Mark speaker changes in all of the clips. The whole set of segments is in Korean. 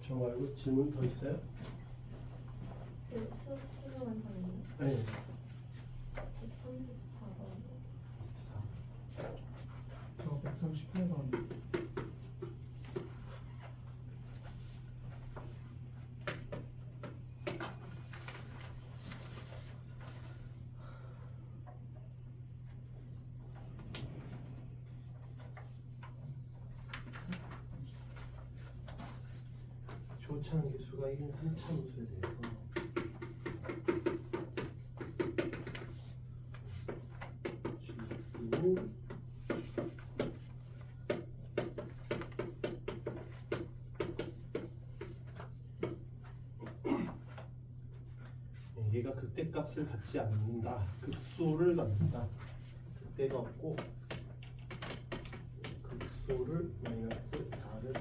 Speaker 1: 저 말고 질문 더 있어요?
Speaker 2: 그 수능 원장님
Speaker 1: 네.
Speaker 2: 134번.
Speaker 3: 저 138번.
Speaker 1: 조차는 개수가 1 한참수에 대해서 G는 얘가 극대값을 갖지 않는다. 극소를 갖는다. 극대가 없고 극소를 마이너스 4를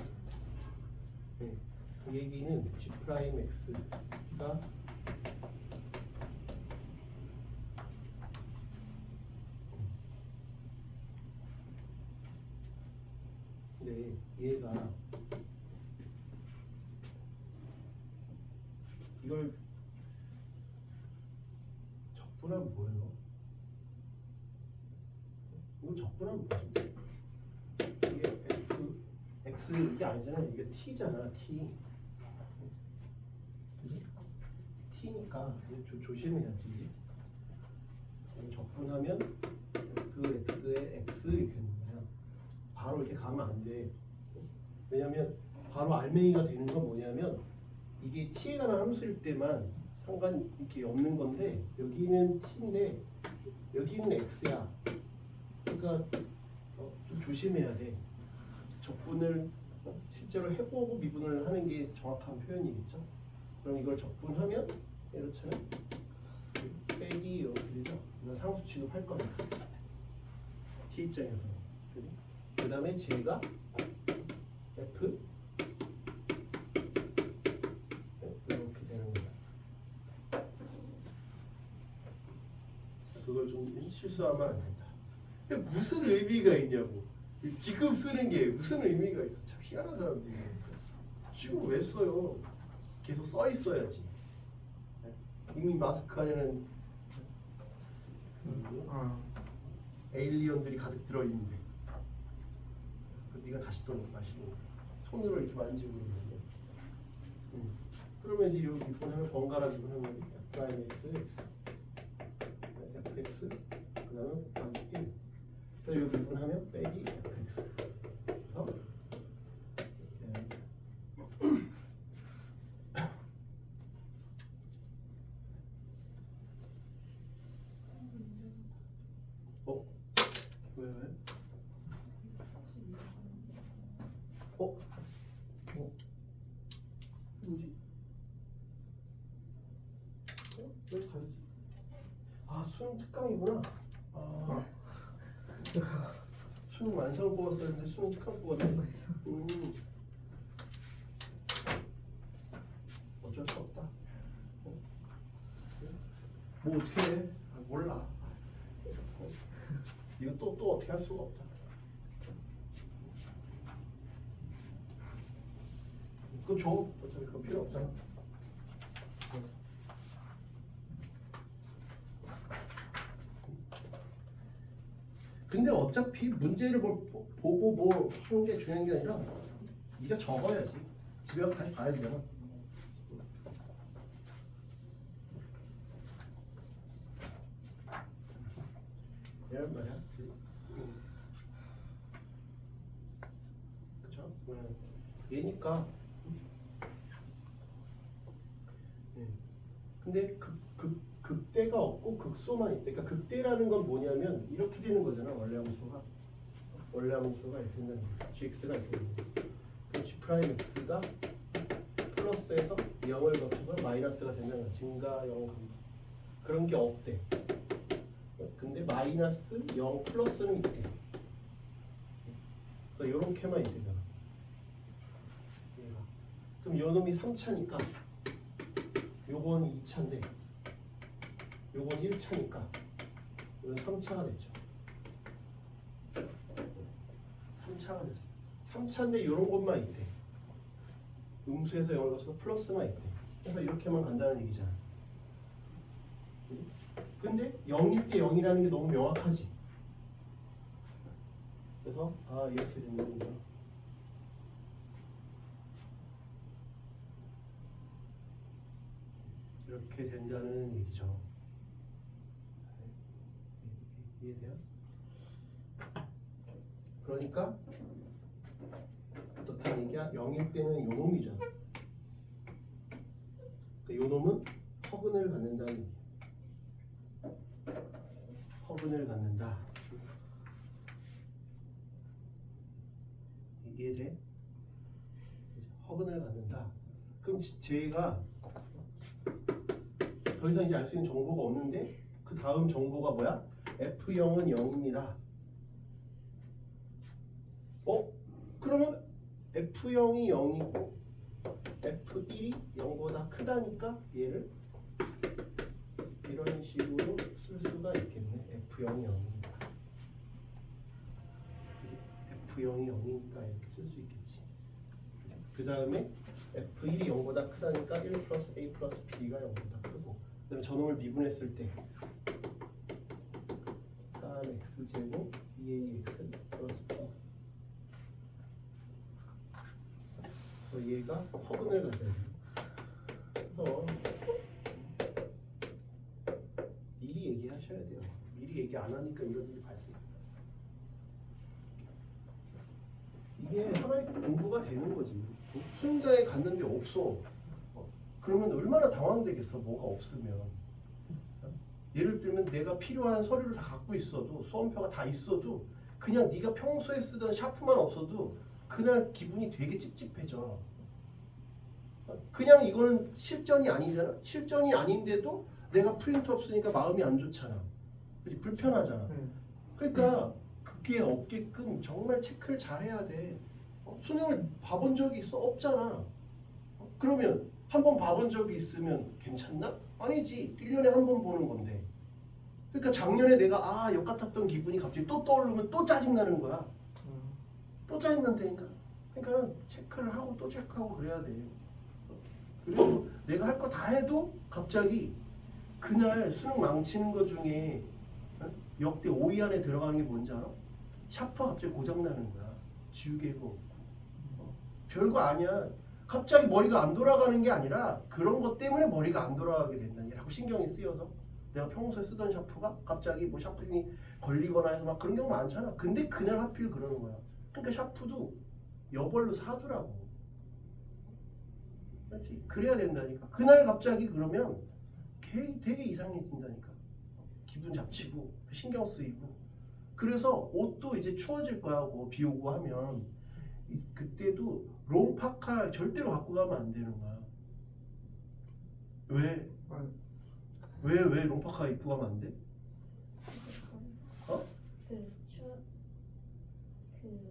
Speaker 1: 네. 그 얘기는 G 프라임 X가 네, 얘가 이걸 적분하면 뭐예요? 이걸 적분하면 뭐지? 이게 X 이게 아니잖아. 이게 T잖아. T. 그지? T니까 조심해야지. 적분하면 그 X에 X 이렇게 되는 거야. 바로 이렇게 가면 안 돼. 왜냐면 바로 알맹이가 되는 건 뭐냐면 이게 T에 관한 함수일 때만 상관 이렇게 없는 건데 여기는 T인데 여기는 X야. 그러니까 좀 조심해야 돼. 적분을 실제로 해보고 미분을 하는 게 정확한 표현이겠죠. 그럼 이걸 적분하면 이렇잖아요. 빼기 이렇게 되죠. 이건 상수 취급할 거니까 T 입장에서. 그 다음에 J가 F 이렇게 되는 거야. 그걸 좀 실수하면 안 된다. 무슨 의미가 있냐고. 지금 쓰는 게 무슨 의미가 있어. 참 희한한 사람들이니까. 지금 왜 써요? 계속 써 있어야지. 이미 마스크 안에는 에일리언들이 가득 들어 있는데 네가 다시 또 마시는 거야. 손으로 이렇게 만지고 있는데. 그러면 이제 여기 미분하면 번갈아 미분하면 F 프라임 X, fx 그다음에 곱하기 1. 그래서 여기 미분하면 빼기 fx. 그래서 왜? 뭐지? 왜 다르지? 아, 수능 특강이구나. 아, 수능 완성을 뽑았었는데 수능 특강 뽑았네. 어쩔 수 없다. 뭐 어떻게 해? 아, 몰라. 이거 또 어떻게 할 수가 없다. 그거 줘. 어차피 그거 필요 없잖아. 근데 어차피 문제를 보고 뭐 하는 게 중요한 게 아니라 네가 적어야지. 집에 가서 다시 봐야 되잖아. 이런 말이야. 그쵸? 얘니까. 근데 극대가 없고 극소만 있대. 그러니까 극대라는 건 뭐냐면 이렇게 되는 거잖아. 원래 함수가 이렇게 된다는 거야. gx가 이렇게 되는 거야. 그럼 g 프라임 x가 플러스에서 0을 거쳐서 마이너스가 된다는 거야. 증가 0 감소. 그런 게 없대. 근데 마이너스 0 플러스는 있대. 그래서 요렇게만 있대잖아. 그럼 요 놈이 3차니까 요건 2차인데 요건 1차니까 이건 3차가 됐죠. 3차가 됐어. 3차인데 요런 것만 있대. 음수에서 0을 거쳐서 플러스만 있대. 그래서 이렇게만 간다는 얘기잖아. 근데 0일 때 0이라는 게 너무 명확하지. 그래서 이렇게 된다는 거야. 이렇게 된다는 얘기죠. 이해돼요? 그러니까 어떻다는 얘기야? 0일 때는 요놈이잖아. 요놈은 허근을 갖는다는 얘기야. 허근을 갖는다. 이해돼? 허근을 갖는다. 그럼 제가 더 이상 이제 알 수 있는 정보가 없는데 그 다음 정보가 뭐야? F0은 0입니다. 그러면 F0이 0이고 F1이 0보다 크다니까 얘를 이런 식으로 쓸 수가 있겠네. F0이 0이니까. F0이 0이니까 이렇게 쓸 수 있겠지. 그 다음에 F1이 0보다 크다니까 1 플러스 A 플러스 B가 0보다 크고, 그 다음에 저놈을 미분했을 때 3x제곱 2ax 플러스 B. 얘가 허근을 가져야 돼요. 그래서 미리 얘기하셔야 돼요. 미리 얘기 안 하니까 이런 일이 발생해요. 이게 하나의 공부가 되는 거지. 수능장에 갔는데 없어. 그러면 얼마나 당황되겠어. 뭐가 없으면. 예를 들면 내가 필요한 서류를 다 갖고 있어도, 수험표가 다 있어도, 그냥 네가 평소에 쓰던 샤프만 없어도 그날 기분이 되게 찝찝해져. 그냥 이거는 실전이 아니잖아. 실전이 아닌데도 내가 프린트 없으니까 마음이 안 좋잖아. 그치? 불편하잖아. 그러니까 그게 없게끔 정말 체크를 잘해야 돼. 수능을 봐본 적이 있어? 없잖아. 그러면 한 번 봐본 적이 있으면 괜찮나? 아니지. 1년에 한 번 보는 건데. 그러니까 작년에 내가 역 같았던 기분이 갑자기 또 떠오르면 또 짜증나는 거야. 또 짜증난다니까. 그러니까 체크를 하고 또 체크하고 그래야 돼. 그리고 내가 할 거 다 해도 갑자기 그날 수능 망치는 거 중에 역대 5위 안에 들어가는 게 뭔지 알아? 샤프가 갑자기 고장나는 거야. 지우개가 없고. 별거 아니야. 갑자기 머리가 안 돌아가는 게 아니라 그런 것 때문에 머리가 안 돌아가게 된다는 게, 자꾸 신경이 쓰여서 내가 평소에 쓰던 샤프가 갑자기 뭐 샤프님이 걸리거나 해서 막 그런 경우 많잖아. 근데 그날 하필 그러는 거야. 그러니까 샤프도 여벌로 사두라고. 그렇지? 그래야 된다니까. 그날 갑자기 그러면 되게 이상해진다니까. 기분 잡치고 신경 쓰이고. 그래서 옷도 이제 추워질 거야. 비 오고 하면 그때도 롱파카 절대로 갖고 가면 안 되는 거야. 왜? 왜 롱파카 입고 가면 안 돼?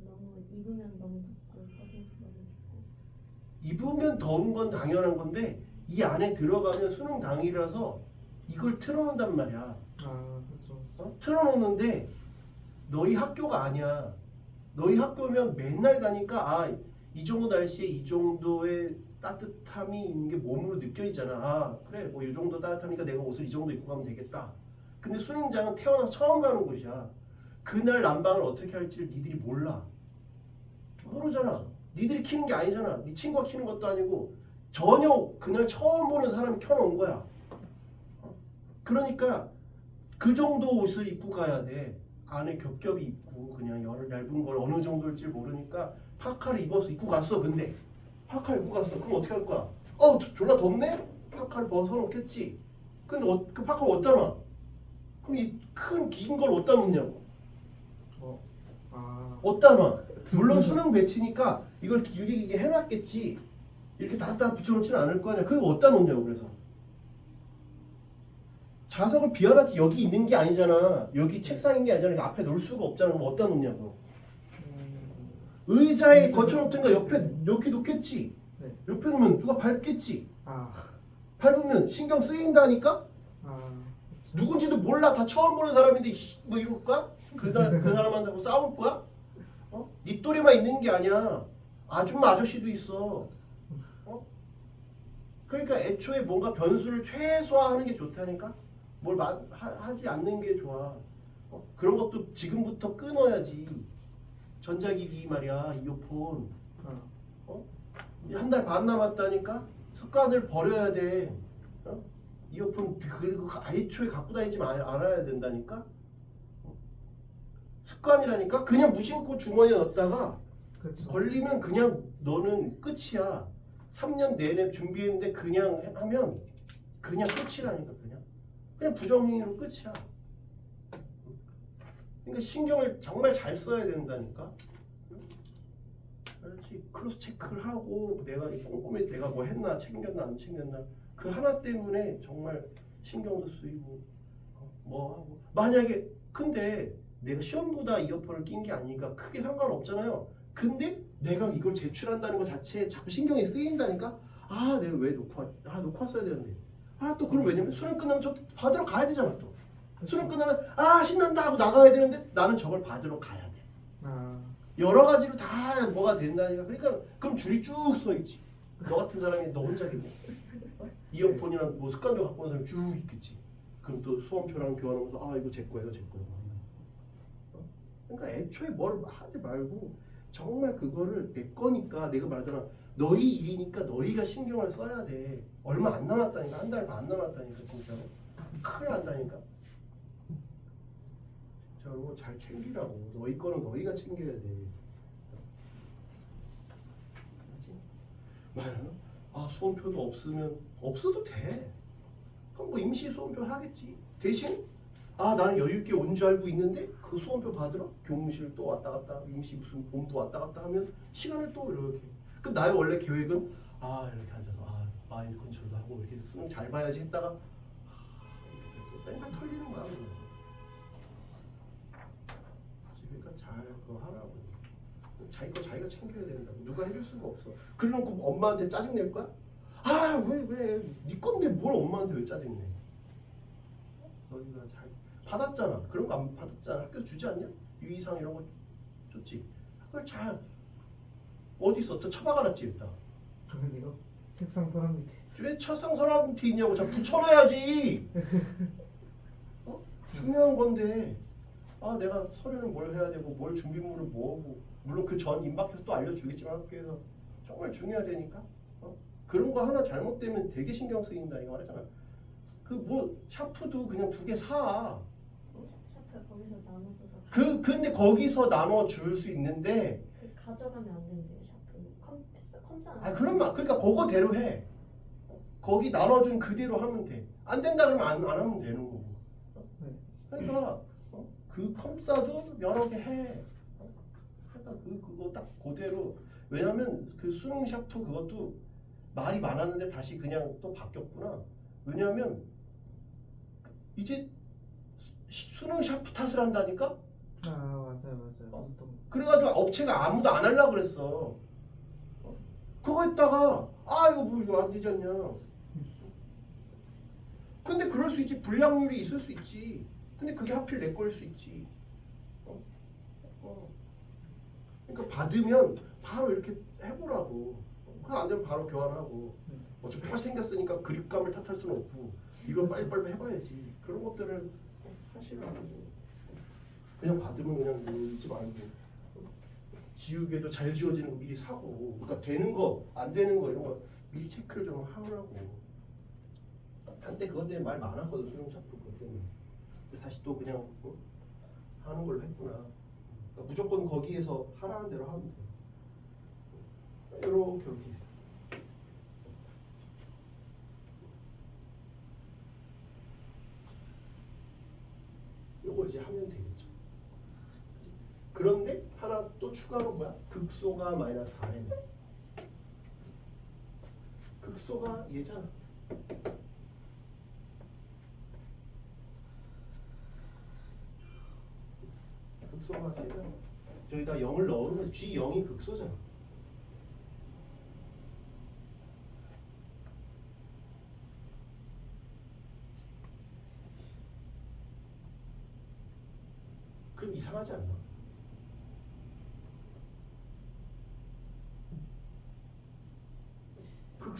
Speaker 2: 너무 입으면 너무 덥고 벗으면 너무 춥고.
Speaker 1: 입으면 더운 건 당연한 건데 이 안에 들어가면 수능 당일이라서 이걸 틀어놓는단 말이야.
Speaker 3: 그렇죠.
Speaker 1: 틀어놓는데 너희 학교가 아니야. 너희 학교면 맨날 가니까 이 정도 날씨에 이 정도의 따뜻함이 있는 게 몸으로 느껴지잖아. 그래 뭐 이 정도 따뜻하니까 내가 옷을 이 정도 입고 가면 되겠다. 근데 수능장은 태어나서 처음 가는 곳이야. 그날 난방을 어떻게 할지를 니들이 몰라. 모르잖아. 니들이 키는 게 아니잖아. 네 친구가 키는 것도 아니고 전혀 그날 처음 보는 사람이 켜놓은 거야. 그러니까 그 정도 옷을 입고 가야 돼. 안에 겹겹이 입고 그냥 얇은 걸 어느 정도일지 모르니까 파카를 입어서 입고 갔어. 근데 파카를 입고 갔어. 그럼 어떻게 할 거야? 졸라 덥네? 파카를 벗어놓겠지. 근데 그 파카를 어디다 놔? 그럼 이 큰 긴 걸 어디다 놓냐고. 어디다 놔? 물론 수능 배치니까 이걸 길게 해놨겠지. 이렇게 다 붙여놓지는 않을 거 아니야. 그거 어디다 놓냐고. 그래서 자석을 비워놨지. 여기 있는 게 아니잖아. 여기 책상인 게 아니잖아. 앞에 놓을 수가 없잖아. 그럼 어디다 놓냐고. 의자에 거쳐놓든가 옆에 여기 놓겠지.
Speaker 3: 네.
Speaker 1: 옆에 놓으면 누가 밟겠지.
Speaker 3: 아,
Speaker 1: 밟으면 신경 쓰인다니까.
Speaker 3: 그렇죠.
Speaker 1: 누군지도 몰라. 다 처음 보는 사람인데 뭐 이럴 거야? 그 사람한테 싸울 거야? 네 또래만 있는 게 아니야. 아줌마 아저씨도 있어. 그러니까 애초에 뭔가 변수를 최소화하는 게 좋다니까. 뭘 하지 않는 게 좋아. 그런 것도 지금부터 끊어야지. 전자기기 말이야, 이어폰. 한 달 반 남았다니까. 습관을 버려야 돼. 이어폰 그 애초에 갖고 다니지 말아야 된다니까. 습관이라니까. 그냥 무심코 주머니에 넣었다가
Speaker 3: 그쵸.
Speaker 1: 걸리면 그냥 너는 끝이야. 3년 내내 준비했는데 그냥 하면 그냥 끝이라니까. 그냥 부정행위로 끝이야. 그러니까 신경을 정말 잘 써야 된다니까. 그렇지. 크로스 체크를 하고 내가 꼼꼼히 내가 뭐 했나, 챙겼나 안 챙겼나, 그 하나 때문에 정말 신경도 쓰이고 뭐 하고. 만약에 근데 내가 시험보다 이어폰을 낀 게 아니니까 크게 상관없잖아요. 근데 내가 이걸 제출한다는 것 자체에 자꾸 신경이 쓰인다니까. 아, 내가 왜 놓고 왔어야 되는데. 아, 또 그럼 왜냐면 수능 끝나면 저 받으러 가야 되잖아. 또 수능 끝나면 아, 신난다 하고 나가야 되는데 나는 저걸 받으러 가야 돼. 여러 가지로 다 뭐가 된다니까. 그러니까 그럼 줄이 쭉 서 있지. 너 같은 사람이 너 혼자겠네. 이어폰이나 뭐 습관도 갖고 온 사람이 쭉 있겠지. 그럼 또 수험표랑 교환하면서 아, 이거 제 거예요, 제 거예요. 그러니까 애초에 뭘 하지 말고 정말 그거를 내 거니까. 내가 말하잖아. 너희 일이니까 너희가 신경을 써야 돼. 얼마 안 남았다니까. 한 달 반 남았다니까. 진짜로 큰일 난다니까. 진짜로 잘 챙기라고. 너희 거는 너희가 챙겨야 돼. 맞아? 아, 수험표도 없으면 없어도 돼. 그럼 뭐 임시 수험표 하겠지. 대신 아, 나는 여유 있게 온 줄 알고 있는데 그 수험표 받으러 교무실 또 왔다 갔다, 임시 무슨 본부 왔다 갔다 하면 시간을 또 이렇게. 그럼 나의 원래 계획은 아, 이렇게 앉아서 아, 마인드 컨트롤도 하고 이렇게 수능 잘 봐야지 했다가 이렇게 뺑뺑 털리는 거야. 그러니까 잘 그거 하라고. 자기 거 자기가 챙겨야 된다고. 누가 해줄 수가 없어. 그래놓고 엄마한테 짜증 낼 거야? 아, 왜 네 건데 뭘 엄마한테 왜 짜증 내? 너희가 잘 받았잖아. 그런 거 안 받았잖아. 학교 주지 않냐? 유의사항 이런 거 줬지. 그걸 잘 어디 있어? 또 처박아놨지 일단.
Speaker 3: 저는 이거 책상 서랍 밑에 있어.
Speaker 1: 왜 책상 서랍 밑에 있냐고. 잘 붙여놔야지. 중요한 건데. 아, 내가 서류는 뭘 해야 되고 뭘 준비물을 뭐하고. 물론 그 전 임박해서 또 알려주겠지만 학교에서 정말 중요하다니까. 그런 거 하나 잘못되면 되게 신경 쓰인다 이거 말했잖아. 그 뭐 샤프도 그냥 2개 사.
Speaker 2: 샤프 거기서 나눠줘서.
Speaker 1: 근데 거기서 나눠 줄 수 있는데.
Speaker 2: 가져가면 안 된대요. 샤프 컴싸.
Speaker 1: 아, 그러면 그러니까 그거대로 해. 거기 나눠준 그대로 하면 돼. 안 된다 그러면 안 하면 되는 거고. 그러니까 그 컴싸도 여러 개 해. 그러니까 그거 딱 그대로. 왜냐면 그 수능 샤프 그것도 말이 많았는데 다시 그냥 또 바뀌었구나. 왜냐면 이제 수능 샤프 탓을 한다니까.
Speaker 3: 맞아요.
Speaker 1: 그래가지고 업체가 아무도 안 하려고 그랬어. 그거 했다가 아, 이거 뭐 이거 안 되지 않냐. 근데 그럴 수 있지. 불량률이 있을 수 있지. 근데 그게 하필 내 거일 수 있지. 그러니까 받으면 바로 이렇게 해보라고. 그거 안 되면 바로 교환하고. 어차피 똑같이 생겼으니까 그립감을 탓할 수는 없고 이걸 빨리빨리 해봐야지. 그런 것들을 하시라고. 그냥 받으면 그냥 놀지 말고 지우개도 잘 지워지는 거 미리 사고. 그러니까 되는 거 안 되는 거 이런 거 미리 체크를 좀 하라고. 한때 그것 때문에 말 많았거든. 수능 샤프 그것 때문에. 근데 다시 또 그냥 하는 걸로 했구나. 그러니까 무조건 거기에서 하라는 대로 하면 돼. 이렇게 있어. 요걸 이제 하면 되겠죠. 그런데 하나 또 추가로 뭐야? 극소가 마이너스 4m. 극소가 얘잖아. 극소가 얘잖아. 저기다 0을 넣으면 G0이 극소잖아. 그럼 이상하지 않나?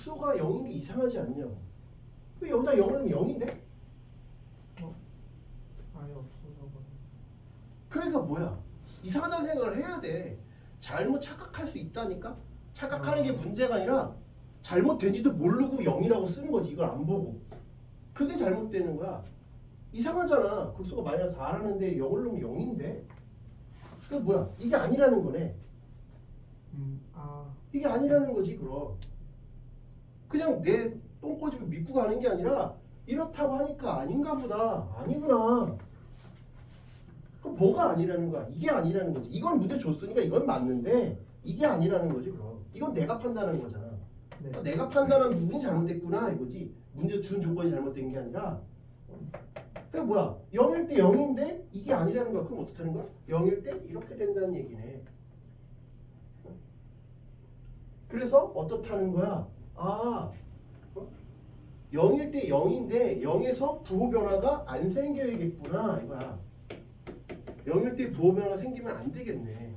Speaker 1: 극소가 0인 게 이상하지 않냐? 왜 여기다 0을 넣으면 0인데?
Speaker 3: 아예 없어져버려.
Speaker 1: 그러니까 뭐야? 이상하다는 생각을 해야 돼. 잘못 착각할 수 있다니까? 착각하는 게 문제가 아니라 잘못된지도 모르고 0이라고 쓰는 거지. 이걸 안 보고. 그게 잘못되는 거야. 이상하잖아. 극소가 마이너스 4라는데 0을 넣으면 0인데? 그 뭐야? 이게 아니라는 거네.
Speaker 3: 아,
Speaker 1: 이게 아니라는 거지 그럼. 그냥 내 똥꼬집을 믿고 가는 게 아니라 이렇다고 하니까 아닌가 보다. 아니구나. 그럼 뭐가 아니라는 거야? 이게 아니라는 거지. 이건 문제 줬으니까 이건 맞는데 이게 아니라는 거지 그럼. 이건 내가 판단하는 거잖아.
Speaker 3: 네.
Speaker 1: 그러니까 내가 판단한 부분이 잘못됐구나 이거지. 문제 준 조건이 잘못된 게 아니라. 그게 뭐야? 0일 때 0인데 이게 아니라는 거야. 그럼 어떻게 하는 거야? 0일 때 이렇게 된다는 얘기네. 그래서 어떻다는 거야? 아, 0일 때 0인데 0에서 부호 변화가 안 생겨야겠구나 이거야. 0일 때 부호 변화가 생기면 안 되겠네.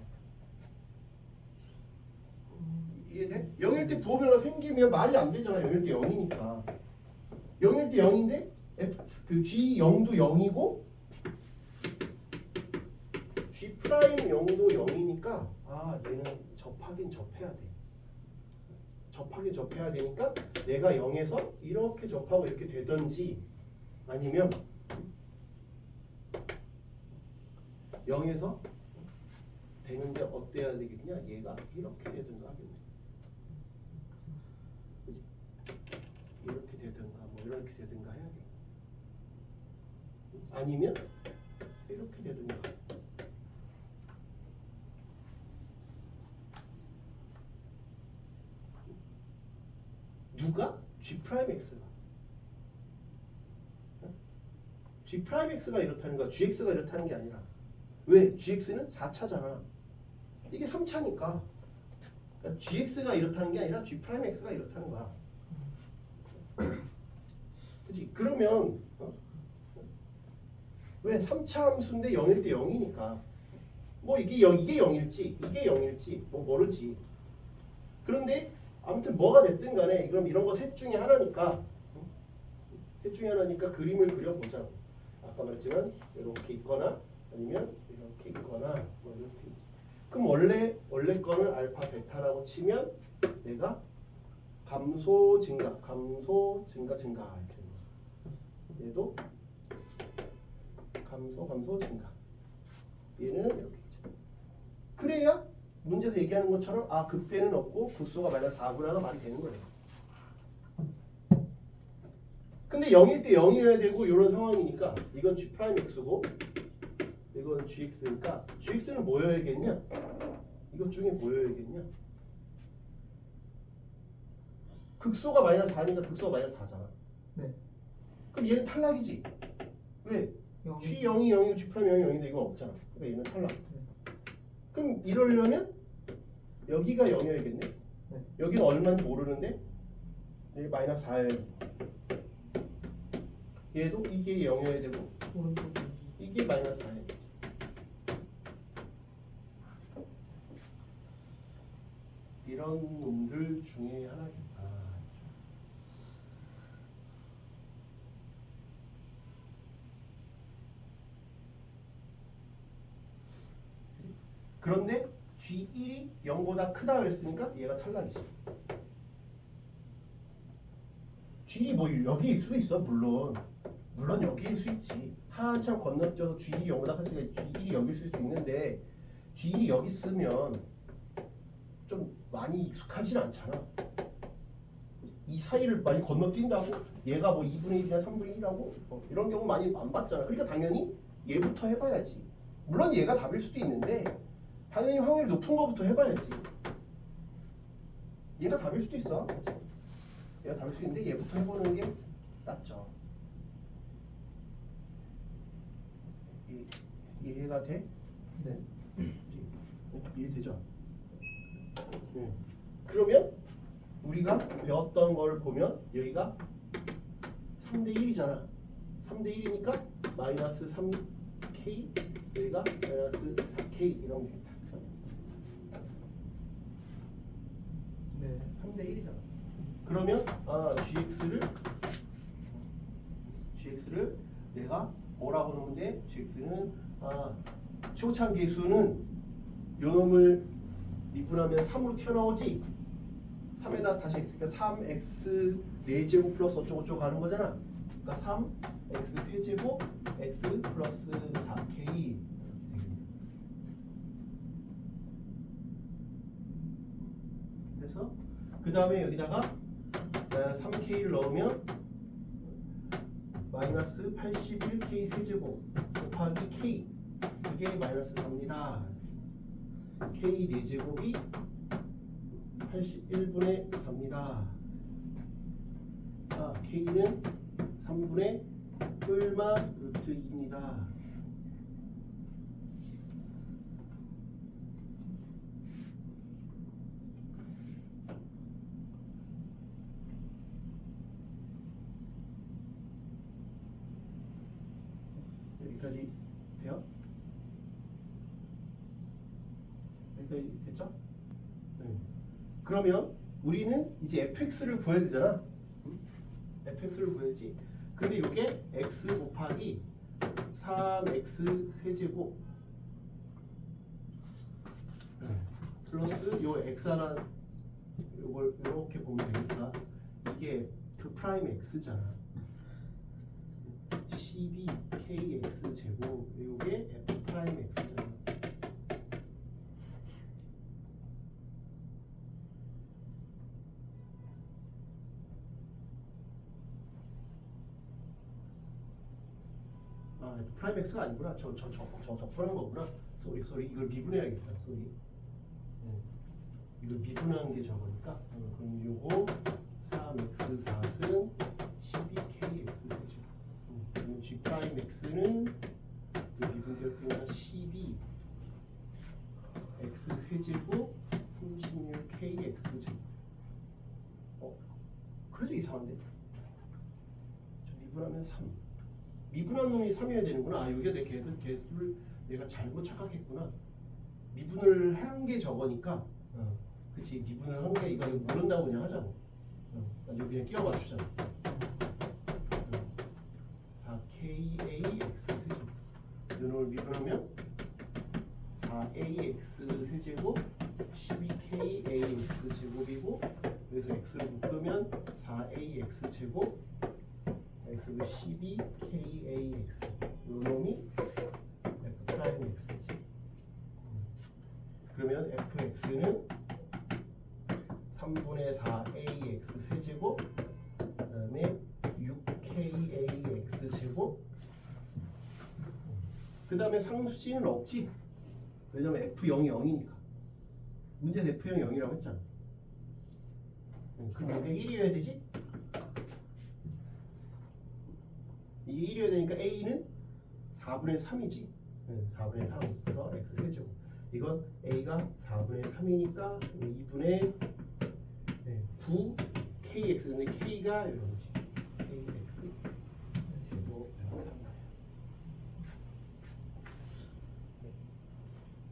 Speaker 1: 이해돼? 0일 때 부호 변화가 생기면 말이 안 되잖아. 0일 때 0이니까. 0일 때 0인데 그 G0도 0이고 G 프라임 0도 0이니까 아 얘는 접하긴 접해야 돼. 접하긴 접해야 되니까 내가 0에서 이렇게 접하고 이렇게 되든지 아니면 0에서 되는데 어때야 되겠냐? 얘가 이렇게 되든가 하겠네. 그치? 이렇게 되든가 뭐 이렇게 되든가 해야 돼. 아니면 이렇게 되든가. 누가? G 프라임 X가. G 프라임 X가 이렇다는 거야. GX가 이렇다는 게 아니라. 왜? GX는 4차잖아. 이게 3차니까. 그러니까 GX가 이렇다는 게 아니라 G 프라임 X가 이렇다는 거야. 그치? 그러면 왜 3차 함수인데 0일 때 0이니까 뭐 이게 0일지 이게 0일지 뭐 모르지. 그런데 아무튼 뭐가 됐든 간에 그럼 이런 거 셋 중에 하나니까 셋 중에 하나니까 그림을 그려보자. 아까 말했지만 이렇게 있거나 아니면 이렇게 있거나 뭐 이렇게 있지. 그럼 원래 거는 알파 베타라고 치면 내가 감소 증가 이렇게 되는 거야. 얘도 감소 증가. 얘는 이렇게 있죠. 그래야 문제에서 얘기하는 것처럼 아 극대는 없고 극소가 마이너스 4구나가 말이 되는 거예요. 근데 0일 때 0이어야 되고 이런 상황이니까 이건 G 프라임 X고 이건 GX니까 GX는 뭐여야겠냐? 이것 중에 뭐여야겠냐? 극소가 마이너스 4니까 극소가 마이너스 4잖아.
Speaker 3: 네.
Speaker 1: 그럼 얘는 탈락이지. 왜? G 0이 0이고 G 프라임 0이 0인데 이건 없잖아. 그러니까 얘는 탈락. 그럼 이러려면 여기가 0이어야겠네.
Speaker 3: 네.
Speaker 1: 여기는 얼마인지 모르는데 여기 마이너스 4예요. 얘도 이게 0이어야 되고
Speaker 3: 오른쪽.
Speaker 1: 이게 마이너스 4예요. 이런 놈들 중에 하나겠다. 그런데 G1이 0보다 크다 그랬으니까 얘가 탈락이지. G1이 뭐 여기일 수 있어. 물론 여기일 수 있지. 한참 건너뛰어서 G1이 0보다 크니까 G1이 여기일 수 있는데 G1이 여기 쓰면 좀 많이 익숙하진 않잖아. 이 사이를 많이 건너뛴다고 얘가 뭐 2분의 1이나 3분의 1이라고 이런 경우 많이 안 봤잖아. 그러니까 당연히 얘부터 해봐야지. 물론 얘가 답일 수도 있는데 당연히 확률이 높은 거부터 해봐야지. 얘가 답일 수도 있어. 얘가 답일 수도 있는데 얘부터 해보는 게 낫죠. 이해가 돼?
Speaker 3: 네.
Speaker 1: 이해되죠? 그러면 우리가 배웠던 걸 보면 여기가 3대 1이잖아. 3대 1이니까 마이너스 3k 여기가 마이너스 4k 이런 게 있다.
Speaker 3: 네.
Speaker 1: 3대 1이잖아. 그러면 gx를 내가 뭐라고 놓으면 돼? gx는 최고차항 계수는 요놈을 미분하면 3으로 튀어나오지. 3에다 다시 x니까 3x 4제곱 플러스 어쩌고저쩌고 가는 거잖아. 그러니까 3x 세제곱 x 플러스 4k. 그래서 그 다음에 여기다가 3k를 넣으면 마이너스 81k 세제곱 곱하기 k, 그게 마이너스 4입니다. k 4제곱이 81분의 4입니다. 자, k는 3분의 뿔마 루트 2입니다. 여기까지 돼요? 여기까지 됐죠? 네. 그러면 우리는 이제 fx를 구해야 되잖아. fx를 구해야지. 근데 이게 x 곱하기 3x 세제곱 플러스 요 x 하나 요걸 이렇게 보면 되니까 이게 f 프라임 x잖아. 12kx 제곱 요게 f 프라임 x잖아. f 프라임 x가 아니구나. 저 적분한 거구나. 쏘리 이걸 미분해야겠다. 쏘리. 이걸 미분한 게 저거니까. 그럼 요거 3x 4승 12kx 되죠. 그럼 g 프라임 x는 미분되었으니까 12 x 세제곱 36kx 제곱. 그래도 이상한데? 저 미분하면 3. 미분한 놈이 3이어야 되는구나. 이게 내 개수를 내가 잘못 착각했구나. 미분을 한 게 저거니까. 그치, 미분을 한 게 이거 모른다고 그냥 하자고. 여기 그냥 끼워 맞추잖아. 4kax 세제곱. 이놈을 미분하면 4ax 세제곱 12kax 제곱이고, 여기서 x를 묶으면 4ax 제곱 x가 12kax. 요 놈이 f 프라임 x지. 그러면 fx는 3분의 4ax 세제곱 그다음에 6kax 제곱. 그 다음에 상수식은 없지. 왜냐면 f0이 0이니까. 문제에서 f0이 0이라고 했잖아. 그럼 이게 1이어야 되지? 이게 1이어야 되니까 a는 4분의 3이지. 4분의 3. 그래서 x 세제곱. 이건 a가 4분의 3이니까 2분의 9 kx. 근데 k가 이런지. kx 제곱.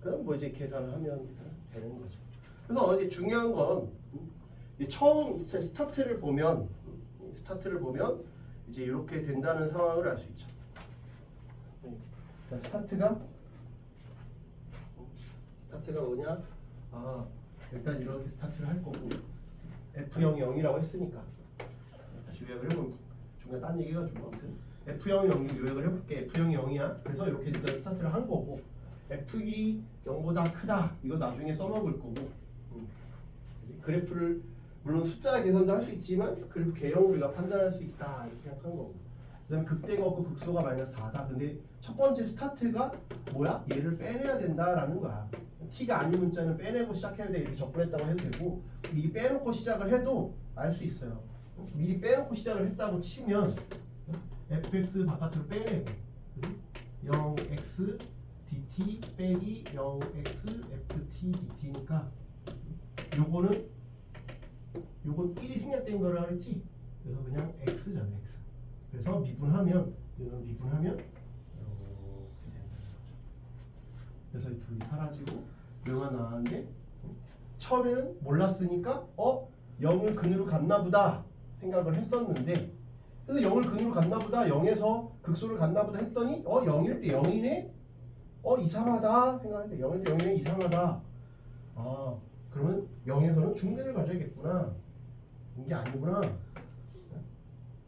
Speaker 1: 그럼 뭐 이제 계산을 하면 되는 거죠. 그래서 이제 중요한 건 처음 스타트를 보면 이제 이렇게 된다는 상황을 알 수 있죠. 스타트가 뭐냐? 일단 이렇게 스타트를 할 거고 f0이 0이라고 했으니까 다시 요약을 해보면 중간에 딴 얘기 해가지고 아무튼 f0이 0 요약을 해볼게. f0이 0이야. 그래서 이렇게 일단 스타트를 한 거고 f1이 0보다 크다. 이거 나중에 써먹을 거고 그래프를 물론 숫자 계산도 할 수 있지만 그래프 개형으로 우리가 판단할 수 있다 이렇게 생각한 거고. 그다음에 극대가 없고 극소가 마이너스 4다. 근데 첫 번째 스타트가 뭐야? 얘를 빼내야 된다라는 거야. t가 아닌 문자는 빼내고 시작해야 돼. 이렇게 접근했다고 해도 되고 미리 빼놓고 시작을 해도 알 수 있어요. 미리 빼놓고 시작을 했다고 치면 fx 바깥으로 빼내고 0x dt 빼기 0x ft dt니까 요건 1이 생략된 거라 그랬지? 그래서 그냥 x잖아, x. 그래서 미분하면 이런 미분하면 이렇게 되는 거죠. 그래서 이 둘이 사라지고 0가 나왔는데 처음에는 몰랐으니까 0을 근으로 갔나 보다 생각을 했었는데, 그래서 0을 근으로 갔나 보다, 0에서 극소를 갔나 보다 했더니 0일 때 0이네? 이상하다 생각했는데 0일 때 0이네 이상하다. 그러면 0에서는 중대를 가져야겠구나. 이게 아니구나.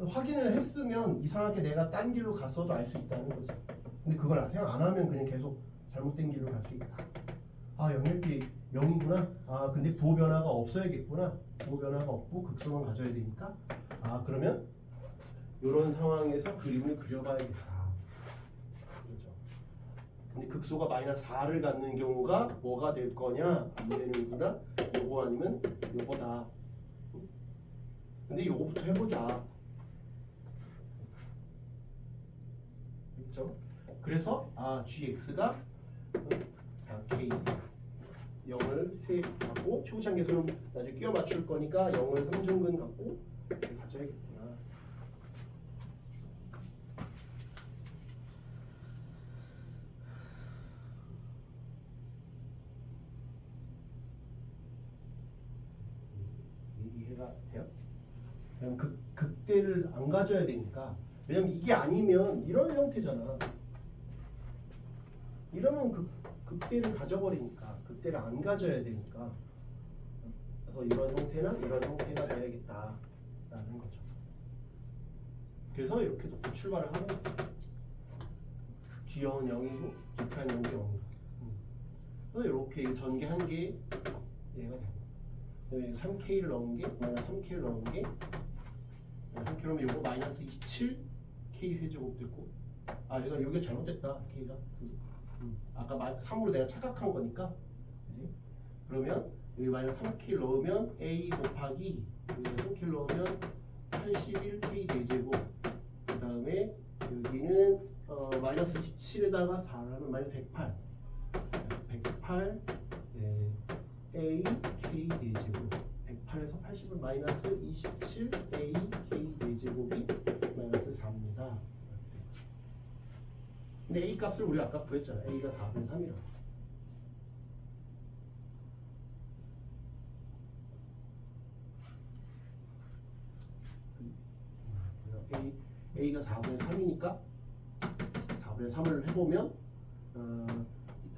Speaker 1: 확인을 했으면 이상하게 내가 딴 길로 갔어도 알 수 있다는 거지. 근데 그걸 생각 안 하면 그냥 계속 잘못된 길로 갈 수 있다. 0일 때 0이구나. 근데 부호 변화가 없어야겠구나. 부호 변화가 없고 극소만 가져야 되니까. 그러면 이런 상황에서 그림을 그려봐야겠다. 그렇죠. 근데 극소가 마이너스 4를 갖는 경우가 뭐가 될 거냐? 안 되는구나. 요거 아니면 요거다. 근데 요거부터 해보자. 그렇죠? 그래서 gx가 4k 0을 세하고 초고치한 계수는 나중에 끼워 맞출 거니까 0을 삼중근 갖고 가져야겠구나. 이해가 돼요? 그냥 극대를 안 가져야 되니까. 왜냐면 이게 아니면 이런 형태잖아. 이러면 극대를 가져버리니까. 극대를 안 가져야 되니까. 그래서 이런 형태나 이런 형태가 돼야겠다라는 거죠. 그래서 이렇게 놓고 출발을 하는 거예요. G형은 0이고 G'는 0이고. 그래서 이렇게 전개 한 개 얘가 되고 3K를 넣은 게 마이너스 3K를 넣은 게 3K 하면 요거 마이너스 27 K 세제곱 됐고 내가 여기가 잘못됐다. K가 아까 3으로 내가 착각한 거니까. 그치? 그러면 여기 마이너스 3K 넣으면 A 곱하기 여기 3K 넣으면 81K 대제곱, 그 다음에 여기는 마이너스 17에다가 4라면 마이너스 108 A K 대제곱, 108에서 80은 마이너스 27 A K 대제곱이 마이너스 4입니다. 근데 A 값을 우리 아까 구했잖아. A가 4분의 3이라고. A가 4분의 3이니까 4분의 3을 해보면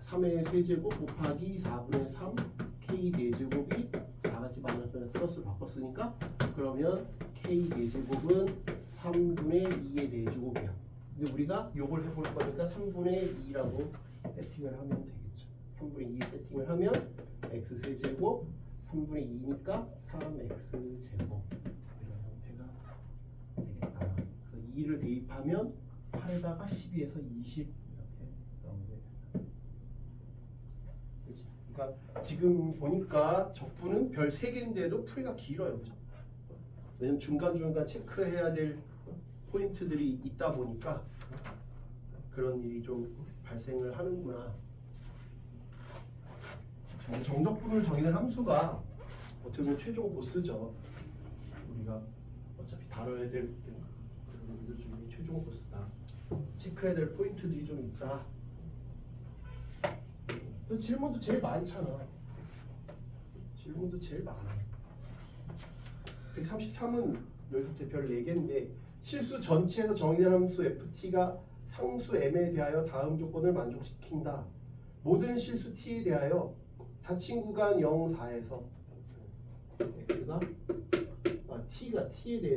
Speaker 1: 3의 세제곱 곱하기 4분의 3 K 대제곱이 4같이 마이너스 플러스로 바꿨으니까 그러면 K 대제곱은 3분의 2의 대제곱이야. 근데 우리가 요걸 해볼 거니까 3분의 2라고 세팅을 하면 되겠죠. 3분의 2 세팅을 하면 x 세제곱 3분의 2니까 3x 제곱 이런 형태가 되겠다. 그래서 2를 대입하면 8에다가 12에서 20 이렇게 나오게. 그렇지? 그러니까 지금 보니까 적분은 별 3개인데도 풀이가 길어요. 그죠? 왜냐면 중간중간 체크해야 될 포인트들이 있다 보니까 그런 일이 좀 발생을 하는구나. 정적분을 정의된 함수가 어떻게 보면 최종 보스죠. 우리가 어차피 다뤄야 될 그런 중에 최종 보스다. 체크해야 될 포인트들이 좀 있다. 질문도 제일 많잖아. 질문도 제일 많아. 133은 여기서부터 별 4개인데 실수 전체에서 정의된 함수 ft가 상수 m에 대하여 다음 조건을 만족시킨다. 모든 실수 t에 대하여 닫힌 구간 0, 4에서 x가 t가 t에 대해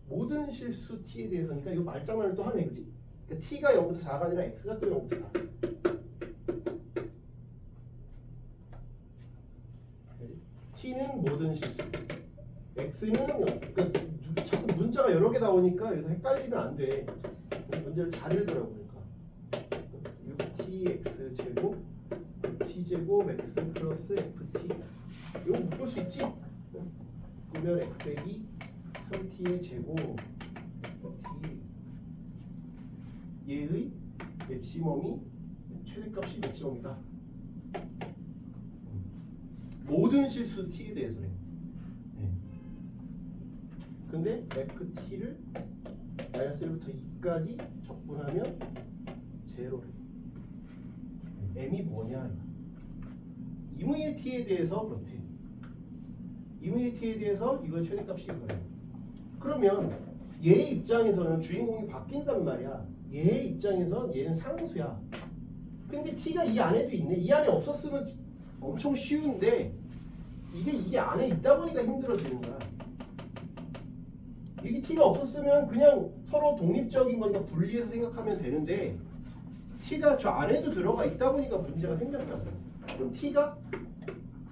Speaker 1: 모든 실수 t에 대해서니까 이거 말장난을 또 하네, 그지? 그러니까 t가 0부터 4가 아니라 x가 또 0부터 4. t는 모든 실수, x는 그러니까 자꾸 문자가 여러 개 나오니까 여기서 헷갈리면 안 돼. 문제를 잘 읽으라고. 그러니까 6tx 제곱 t 제곱 x 플러스 ft 이거 묶을 수 있지? 그러면 x이 3t의 제곱 t 얘의 맥시멈이 최대값이 맥시멈이다. 모든 실수 t에 대해서래. 근데 ft를 마이너스 1부터 2까지 적분하면 제로래. m이 뭐냐? 임의의 t에 대해서 그렇대. 이뮤니티에 대해서 이거의 최대값이 이거예요. 그러면 얘의 입장에서는 주인공이 바뀐단 말이야. 얘의 입장에선 얘는 상수야. 근데 t가 이 안에도 있네. 이 안에 없었으면 엄청 쉬운데 이게 안에 있다 보니까 힘들어지는 거야. 이게 t가 없었으면 그냥 서로 독립적인 거니까 분리해서 생각하면 되는데 t가 저 안에도 들어가 있다 보니까 문제가 생겼다고. 그럼 t가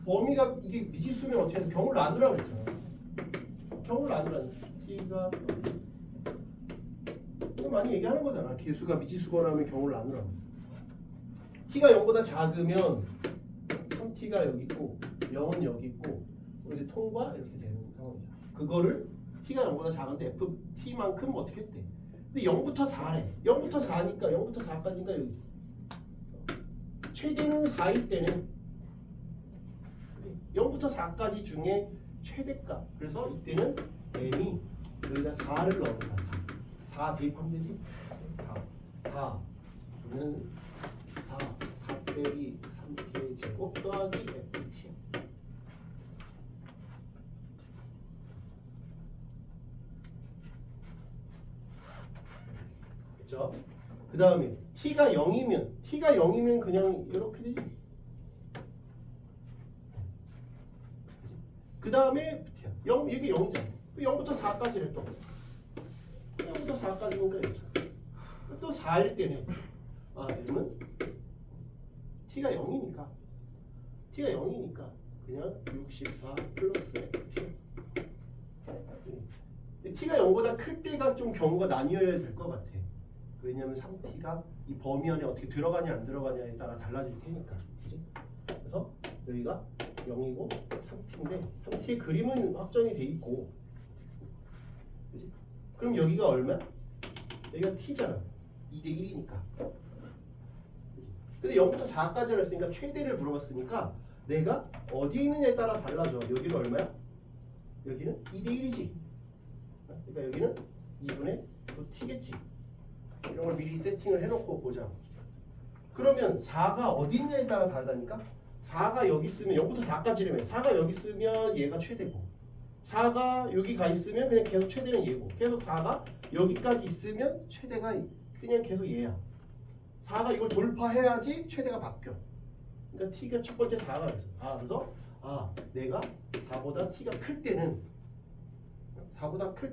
Speaker 1: 범위가 이게 미지수면 어떻게 해서 경우를 나누라고 그랬잖아. 경우를 나누라는 t가 이거 많이 얘기하는 거잖아. 개수가 미지수거나 하면 경우를 나누라고. t가 0보다 작으면 3t가 여기 있고 0은 여기 있고 이렇게 통과 이렇게 되는 상황이야. 그거를 t가 0보다 작은데 ft만큼 어떻게 했대? 근데 0부터 4래. 0부터 4니까 0부터 4까지니까 여기 최대는 4일 때는 0부터 4까지 중에 최대값. 그래서 이때는 m이 여기다 4를 넣는 거야. 4 대입하면 되지? 4는 4 빼기 3t의 제곱 더하기 ft야. 그죠? 그 다음에 t가 0이면 그냥 이렇게 되지. 그 다음에 ft야. 0 이게 0이잖아. 0부터 4까지래 또. 0부터 4까지니까 또 4일 때네. m은 t가 0이니까 그냥 64 플러스 ft야. t가 0보다 클 때가 좀 경우가 나뉘어야 될 것 같아. 왜냐면 3t가 이 범위 안에 어떻게 들어가냐 안 들어가냐에 따라 달라질 테니까. 그치? 그래서 여기가 0이고 3t인데 3t의 그림은 확정이 돼 있고, 그치? 그럼 여기가 얼마야? 여기가 t잖아. 2대 1이니까. 근데 0부터 4까지를 했으니까 최대를 물어봤으니까 내가 어디에 있느냐에 따라 달라져. 여기는 얼마야? 여기는 2대 1이지. 그러니까 여기는 2분의 9t겠지. 이런 걸 미리 세팅을 해놓고 보자. 그러면 4가 어디 있냐에 따라 다르다니까? 4가 여기 있으면 0부터 4까지라면 4가 여기 있으면 얘가 최대고, 4가 여기 가 있으면 그냥 계속 최대는 얘고, 계속 4가 여기까지 있으면 최대가 그냥 계속 얘야. 4가 이걸 돌파해야지 최대가 바뀌어. 그러니까 t가 첫 번째 4가 있어. 그래서 내가 4보다 t가 클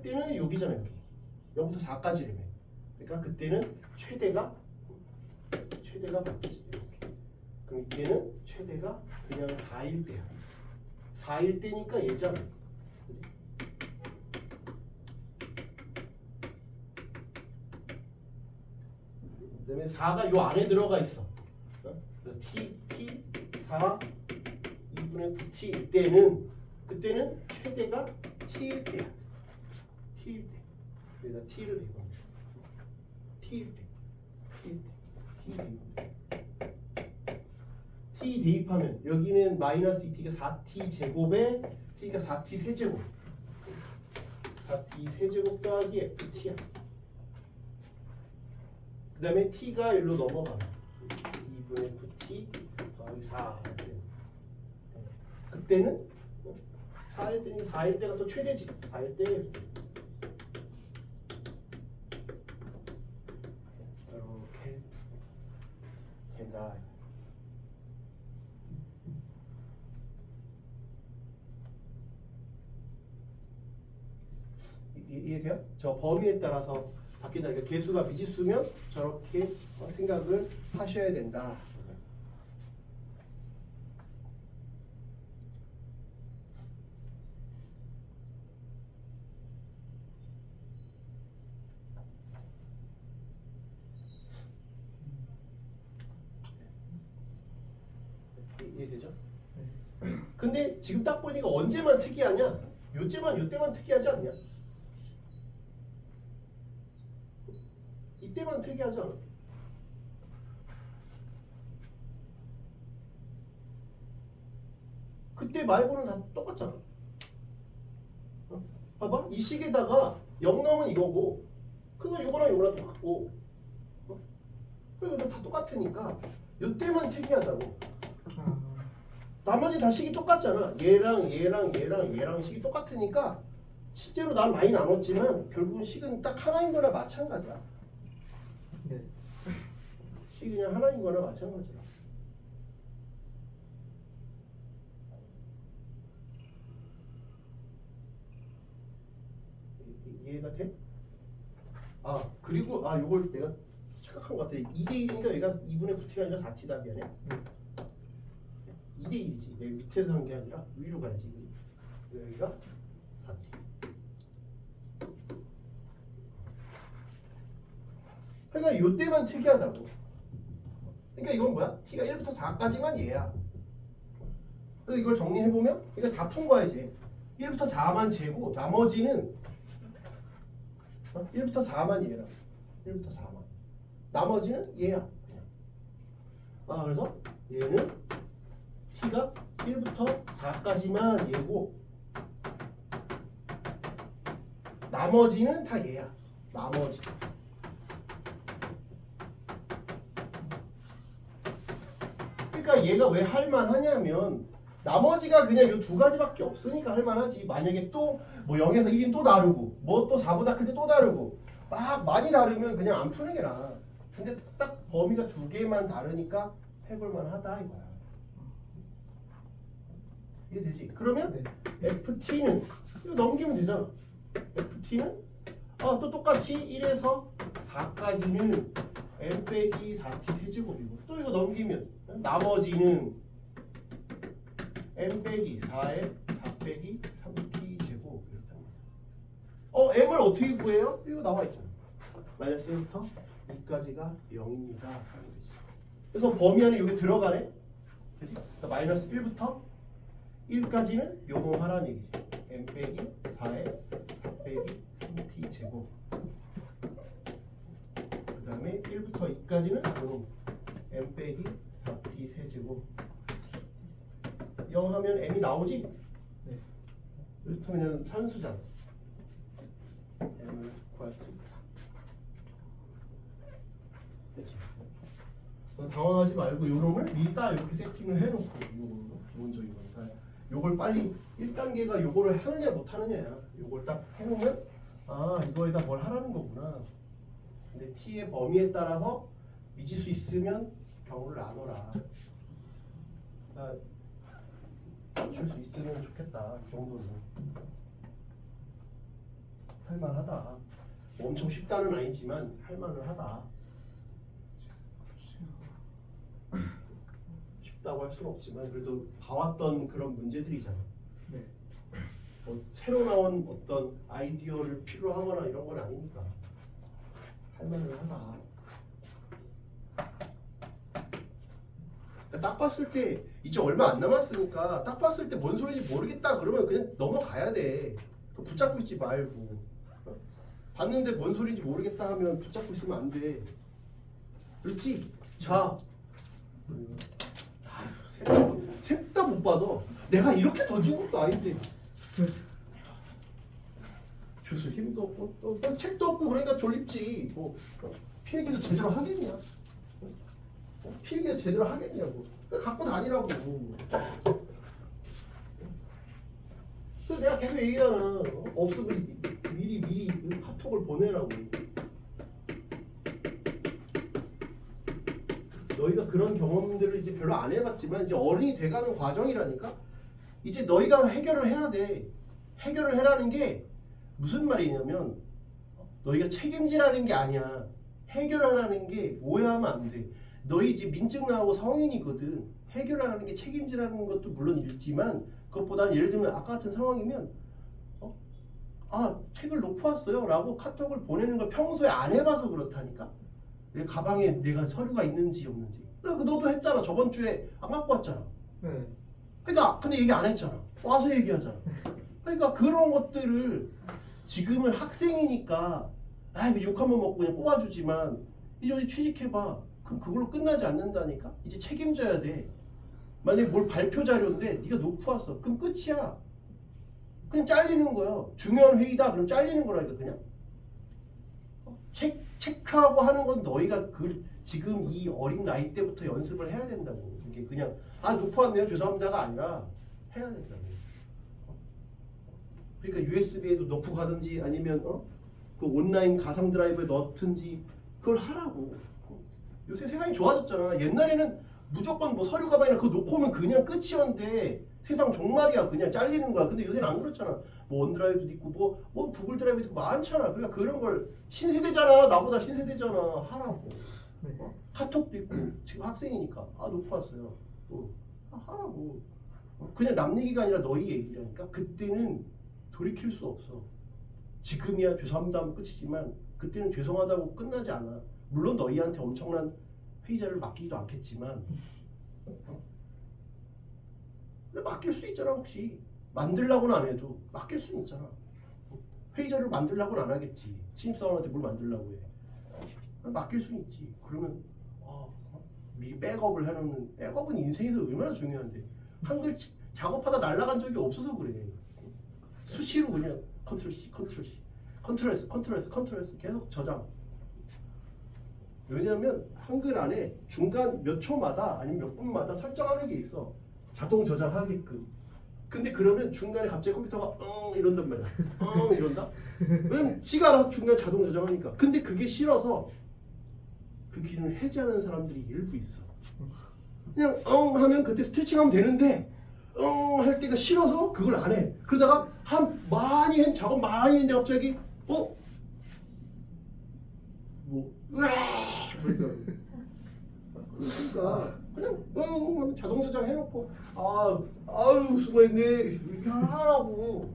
Speaker 1: 때는 여기잖아. 여기 0부터 4까지라면. 그러니까 그때는 최대가 바뀌지. 이렇게. 그럼 이때는 최대가 그냥 4일 때야. 4일 때니까 얘잖아. 그다음에 4가 요 안에 들어가 있어. t 4 2분의 9t 이때는 그때는 최대가 t일 때야. t일 때. 여기다 t를 대고. t일 때. t 대입하면 여기는 마이너스 2t가 4t 제곱에 t가 4t 세제곱. 4t 세제곱 더하기 ft야. 그 다음에 t가 일로 넘어가. 2분의 9t 더하기 4. 그때는 4일 때가 또 최대지. 4일 때 이렇게 된다. 이해돼요? 저 범위에 따라서 바뀐다. 그러니까 개수가 미지수면 저렇게 생각을 하셔야 된다. 이해되죠? 근데 지금 딱 보니까 언제만 특이하냐? 요때만 특이하지 않냐? 이때만 특이하지 않아? 그때 말고는 다 똑같잖아. 봐봐, 이 식에다가 0 넣으면 이거고, 그건 요거랑 똑같고, 이거 다 똑같으니까 요때만 특이하다고. 나머지 다 식이 똑같잖아. 얘랑 식이 똑같으니까 실제로 난 많이 나눴지만 결국은 식은 딱 하나인 거나 마찬가지야.
Speaker 3: 네.
Speaker 1: 식이 그냥 하나인 거나 마찬가지야. 이해가 돼? 아 그리고 요걸 내가 착각한 것 같아. 2대1이니까 여기가 2분의 9t가 아니라 4t 답이네. 2대1이지. 내 밑에서 한 게 아니라 위로 가야지. 여기가 4t. 그러니까 요때만 특이하다고. 그러니까 이건 뭐야? t가 1부터 4까지만 얘야. 그래서 이걸 정리해보면 이거 다 푼 거야 이제. 1부터 4만 재고 나머지는 1부터 4만 얘라. 1부터 4만. 나머지는 얘야. 그냥. 그래서 얘는 t가 1부터 4까지만 얘고 나머지는 다 얘야. 나머지. 그러니까 얘가 왜 할만하냐면 나머지가 그냥 요 두 가지밖에 없으니까 할만하지. 만약에 또 뭐 0에서 1인 또 다르고 뭐 또 4보다 클 때 또 다르고 막 많이 다르면 그냥 안 푸는 게 나아. 근데 딱 범위가 두 개만 다르니까 해볼만 하다 이거야. 이해되지? 그러면
Speaker 3: 네.
Speaker 1: FT는 이거 넘기면 되잖아. FT는 또 똑같이 1에서 4까지는 n 빼기 4t 세제곱이고 또 이거 넘기면 나머지는 n 빼기 4에 4 빼기 3t 제곱 이렇게 합니다. m을 어떻게 구해요? 이거 나와 있잖아. 마이너스 1부터 2까지가 0입니다. 그래서 범위 안에 여기 들어가네. 그치? 그러니까 마이너스 1부터 1까지는 요거 하라는 얘기지. n 빼기 4에 4 빼기 3t 제곱. 그 다음에 1부터 2까지는 요 n 빼기 4t 세제곱. 0 하면 n이 나오지?
Speaker 3: 네.
Speaker 1: 그렇다면 산수잖아. n을 구할 수 있다. 그렇지? 당황하지 말고 요놈을 미리 딱 이렇게 세팅을 해놓고 요걸로 기본적인 거니까 요걸 빨리 1단계가 요거를 하느냐 못 하느냐야. 요걸 딱 해놓으면 이거에다 뭘 하라는 거구나. 근데 t의 범위에 따라서 미지수 있으면 경우를 나눠라. 줄 수 있으면 좋겠다. 이 정도는 할만하다. 엄청 쉽다는 아니지만 할만은 하다. 쉽다고 할 수는 없지만 그래도 봐왔던 그런 문제들이잖아.
Speaker 3: 네.
Speaker 1: 새로 나온 어떤 아이디어를 필요로 하거나 이런 건 아니니까 할만은 하다. 그러니까 딱 봤을 때 이제 얼마 안 남았으니까 딱 봤을 때 뭔 소리인지 모르겠다 그러면 그냥 넘어가야 돼. 붙잡고 있지 말고. 봤는데 뭔 소리인지 모르겠다 하면 붙잡고 있으면 안 돼. 그렇지? 자. 셋 다 못 받아. 내가 이렇게 던진 것도 아닌데. 주술 힘도 없고 또 책도 없고 그러니까 졸립지. 뭐 필기도 제대로 하겠냐? 필기도 제대로 하겠냐고. 갖고 다니라고. 그래서 내가 계속 얘기하잖아. 없으면 미리 카톡을 보내라고. 너희가 그런 경험들을 이제 별로 안 해봤지만 이제 어른이 돼가는 과정이라니까. 이제 너희가 해결을 해야 돼. 해결을 해라는 게 무슨 말이냐면 너희가 책임지라는 게 아니야. 해결하라는 게 오해하면 안 돼. 너희 이제 민증 나오고 성인이거든. 해결하라는 게 책임지라는 것도 물론 있지만 그것보다는 예를 들면 아까 같은 상황이면 책을 놓고 왔어요 라고 카톡을 보내는 걸 평소에 안 해봐서 그렇다니까. 내 가방에 내가 서류가 있는지 없는지. 그러니까 너도 했잖아. 저번 주에 안 갖고 왔잖아.
Speaker 3: 네.
Speaker 1: 그러니까 근데 얘기 안 했잖아. 와서 얘기하잖아. 그러니까 그런 것들을 지금은 학생이니까 욕 한번 먹고 그냥 뽑아주지만 이제 어디 취직해봐. 그럼 그걸로 끝나지 않는다니까. 이제 책임져야 돼. 만약에 뭘 발표 자료인데 네가 놓고 왔어. 그럼 끝이야. 그냥 잘리는 거야. 중요한 회의다. 그럼 잘리는 거라니까 그냥. 체크하고 하는 건 너희가 지금 이 어린 나이 때부터 연습을 해야 된다고. 이게 그냥 놓고 왔네요 죄송합니다가 아니라 해야 된다고. 그러니까 USB에도 넣고 가든지 아니면 그 온라인 가상 드라이브에 넣든지 그걸 하라고. 요새 세상이 좋아졌잖아. 옛날에는 무조건 뭐 서류 가방이나 그거 놓고 오면 그냥 끝이었는데 세상 종말이야. 그냥 잘리는 거야. 근데 요새는 안 그렇잖아. 뭐 원드라이브도 있고 뭐 구글 드라이브도 있고 많잖아. 그러니까 그런 걸 신세대잖아. 나보다 신세대잖아. 하라고.
Speaker 3: 네.
Speaker 1: 카톡도 있고 지금 학생이니까 놓고 왔어요. 하라고. 그냥 남 얘기가 아니라 너희 얘기라니까. 그때는 돌이킬 수 없어. 지금이야 죄송합니다 하면 끝이지만 그때는 죄송하다고 끝나지 않아. 물론 너희한테 엄청난 회의자를 맡기지도 않겠지만 근데 맡길 수 있잖아. 혹시 만들라고는 안 해도 맡길 수는 있잖아. 회의자를 만들라고는 안 하겠지. 신입사원한테 뭘 만들라고 해. 맡길 수는 있지. 그러면 미리 백업을 해놓는. 백업은 인생에서 얼마나 중요한데 한글 작업하다 날아간 적이 없어서 그래. 수시로 그냥 컨트롤 C, 컨트롤 C, 컨트롤 S, 컨트롤 S, 컨트롤 S 계속 저장. 왜냐하면 한글 안에 중간 몇 초마다 아니면 몇 분마다 설정하는 게 있어. 자동 저장하게끔. 근데 그러면 중간에 갑자기 컴퓨터가 이런단 말이야. 이런다? 왜냐면 지가 알아서 중간 자동 저장하니까. 근데 그게 싫어서 그 기능을 해제하는 사람들이 일부 있어. 그냥 하면 그때 스트레칭하면 되는데 할 때가 싫어서 그걸 안 해. 그러다가 작업 많이 했는데 갑자기 그러니까 그냥 자동 저장 해놓고 아유 수고했네 이렇게 하라고.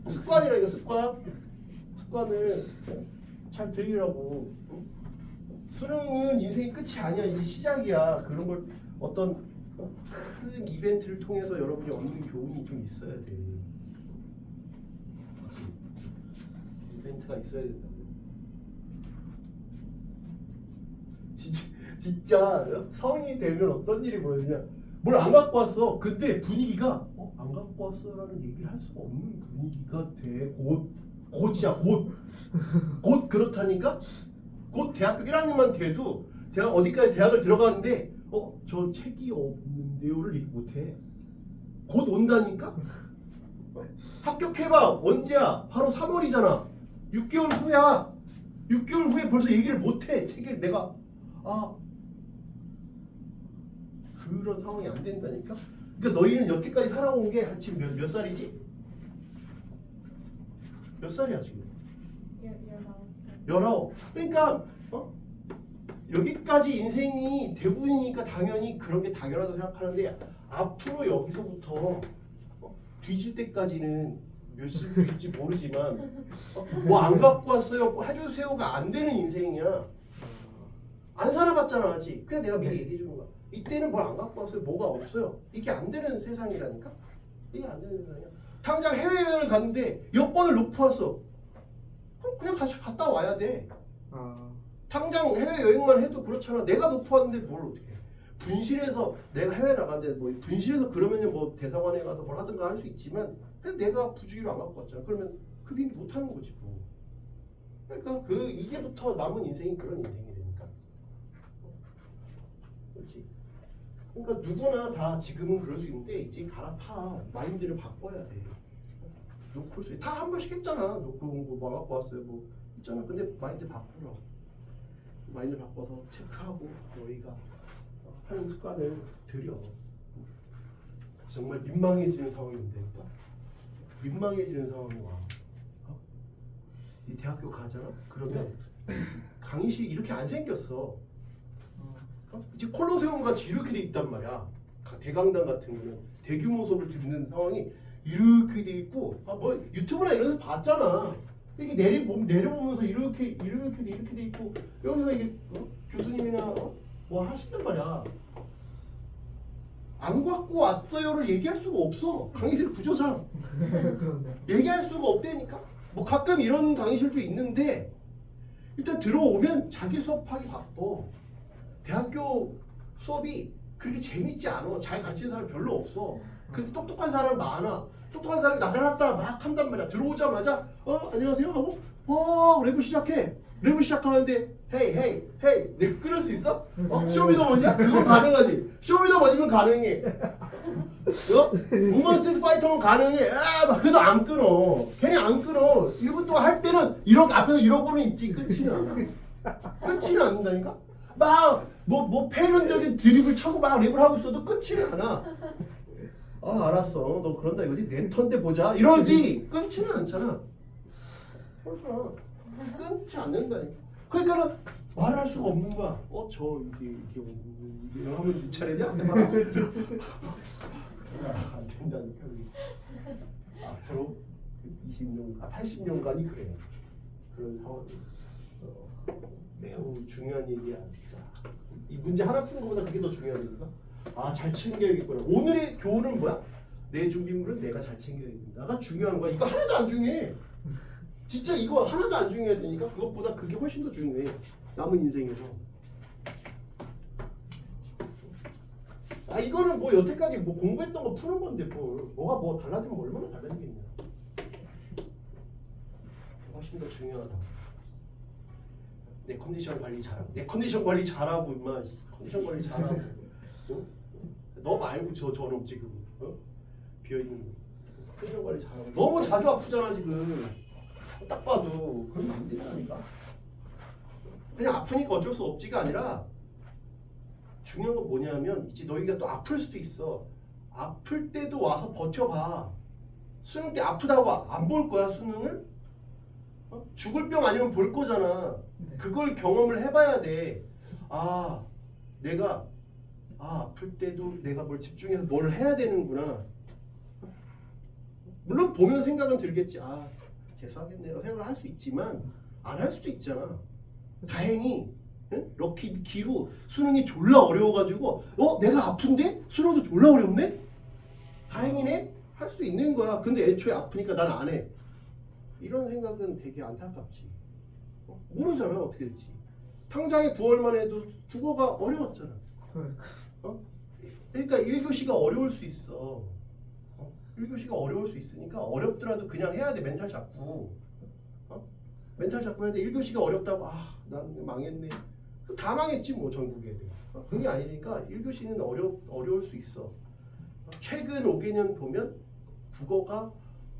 Speaker 1: 습관이라니까 습관을 잘 들이라고. 수능은 인생이 끝이 아니야. 이제 시작이야. 그런 걸 어떤 큰 이벤트를 통해서 여러분이 얻는 교훈이 좀 있어야 돼. 이벤트가 있어야 된다고. 진짜 성인이 되면 어떤 일이 보이냐. 뭘 안 갖고 왔어. 근데 분위기가 안 갖고 왔어라는 얘기를 할 수가 없는 분위기가 돼. 곧이야 곧 그렇다니까. 곧 대학교 1학년만 돼도 어디까지 대학을 들어가는데 저 책이 없는데요를 얘기 못해. 곧 온다니까. 합격해봐. 언제야? 바로 3월이잖아. 6개월 후야. 6개월 후에 벌써 얘기를 못해. 책을 내가 그런 상황이 안 된다니까. 그러니까 너희는 여태까지 살아온 게 지금 몇 살이지? 몇 살이야 지금?
Speaker 2: 19살.
Speaker 1: 19. 그러니까 여기까지 인생이 대부분이니까 당연히 그런 게 당연하다고 생각하는데 앞으로 여기서부터 뒤질 때까지는 몇 시일지 모르지만 뭐 안 갖고 왔어요 해주세요가 안 되는 인생이야. 안 살아봤잖아 아직. 그냥 내가 미리 얘기해 주는 거야. 이때는 뭘 안 갖고 왔어요 뭐가 없어요. 이게 안 되는 세상이라니까. 이게 안 되는 세상이야. 당장 해외여행을 갔는데 여권을 놓고 왔어. 그럼 그냥 갔다 와야 돼. 당장 해외여행만 해도 그렇잖아. 내가 놓고 왔는데 뭘 어떻게 해. 분실해서 내가 해외 나갔는데 뭐 분실해서 그러면은 뭐 대사관에 가서 뭘 하든가 할 수 있지만 그냥 내가 부주의로 안 갖고 왔잖아. 그러면 그 비행기 못 하는 거지 뭐. 그러니까 이제부터 남은 인생이 그런 인생이니까. 그렇지. 그러니까 누구나 다 지금은 그럴 수 있는데 이제 갈아타. 마인드를 바꿔야 돼. 놓고 다 한 번씩 했잖아. 놓고 온 거 뭐 갖고 왔어요 뭐 있잖아. 근데 마인드 바꾸라. 마인드 바꿔서 체크하고 너희가 하는 습관을 들여. 정말 민망해지는 상황이 온다니까. 민망해지는 상황이 와. 이 대학교 가잖아. 그러면 강의실이 이렇게 안 생겼어. 이제 콜로세움 같이 이렇게 돼 있단 말이야. 대강당 같은 거는 대규모 수업을 듣는 상황이 이렇게 돼 있고 뭐 유튜브나 이런 데서 봤잖아. 이렇게 내려보면서 이렇게 돼 있고 여기서 이게 교수님이나 뭐 하신단 말이야. 안 갖고 왔어요를 얘기할 수가 없어. 강의실 구조상.
Speaker 3: 그런데.
Speaker 1: 얘기할 수가 없다니까. 뭐 가끔 이런 강의실도 있는데 일단 들어오면 자기 수업하기 바빠. 대학교 수업이 그렇게 재밌지 않아. 잘 가르치는 사람 별로 없어. 근데 똑똑한 사람 많아. 똑똑한 사람이 나 잘났다 막 한단 말이야. 들어오자마자 안녕하세요 하고 랩을 시작해. 랩을 시작하는데 헤이 내가 끊을 수 있어? 쇼미더머니야? 그건 가능하지. 쇼미더머니면 가능해. 우먼 스트리트 파이터면 가능해. 막 그래도 안 끊어. 괜히 안 끊어. 1분 동안 할 때는 이렇게 앞에서 이러고는 있지. 끊지는 않아. 끊지는 않는다니까? 뭐 패륜적인 드립을 쳐고 막 랩을 하고 있어도 끊지는 않아. 알았어. 너 그런다 이거지? 내 턴 때 보자. 이러지. 끊지는 않잖아. 그렇잖아. 끊지 않는다니까. 그러니까 말을 할 수가 없는 거야. 저 이게 하면 네 차례냐? 안 된다니까. 앞으로 20년, 80년간이 그래. 그런 상황이 매우 중요한 얘기야, 진짜. 이 문제 하나 푸는 것보다 그게 더 중요한 얘기가. 잘 챙겨야겠구나. 오늘의 교훈은 뭐야? 내 준비물은 내가 잘 챙겨야겠다가 중요한 거야. 이거 하나도 안 중요해. 진짜 이거 하나도 안 중요해야 되니까 그것보다 그게 훨씬 더 중요해. 남은 인생에서. 이거는 뭐 여태까지 뭐 공부했던 거 푸는 건데 뭐가 뭐 달라지면 얼마나 달라지겠냐. 훨씬 더 중요하다. 내 컨디션 관리 잘하고. 내 컨디션 관리 잘하고 임마. 컨디션 관리 잘하고. 너 말고 저놈 지금 비어있는 거. 컨디션 관리 잘하고. 너무 자주 아프잖아 지금. 딱 봐도. 그러면 안 된다니까. 그냥 아프니까 어쩔 수 없지가 아니라 중요한 건 뭐냐면 이제 너희가 또 아플 수도 있어. 아플 때도 와서 버텨봐. 수능 때 아프다고 안 볼 거야 수능을? 죽을 병 아니면 볼 거잖아.
Speaker 3: 네.
Speaker 1: 그걸 경험을 해봐야 돼. 내가 아플 때도 내가 뭘 집중해서 뭘 해야 되는구나. 물론 보면 생각은 들겠지. 재수하겠네라고 생각을 할 수 있지만 안 할 수도 있잖아. 다행히 럭키 기로 수능이 졸라 어려워가지고 내가 아픈데 수능도 졸라 어렵네? 다행이네? 할 수 있는 거야. 근데 애초에 아프니까 난 안 해. 이런 생각은 되게 안타깝지. 모르잖아 어떻게 될지. 당장에 9월만 해도 국어가 어려웠잖아. 그러니까 1교시가 어려울 수 있어. 1교시가 어려울 수 있으니까 어렵더라도 그냥 해야 돼. 멘탈 잡고. 멘탈 잡고 해야 돼. 1교시가 어렵다고 난 망했네. 다 망했지 뭐 전국 애들. 그게 아니니까 1교시는 어려울 수 있어. 최근 5개년 보면 국어가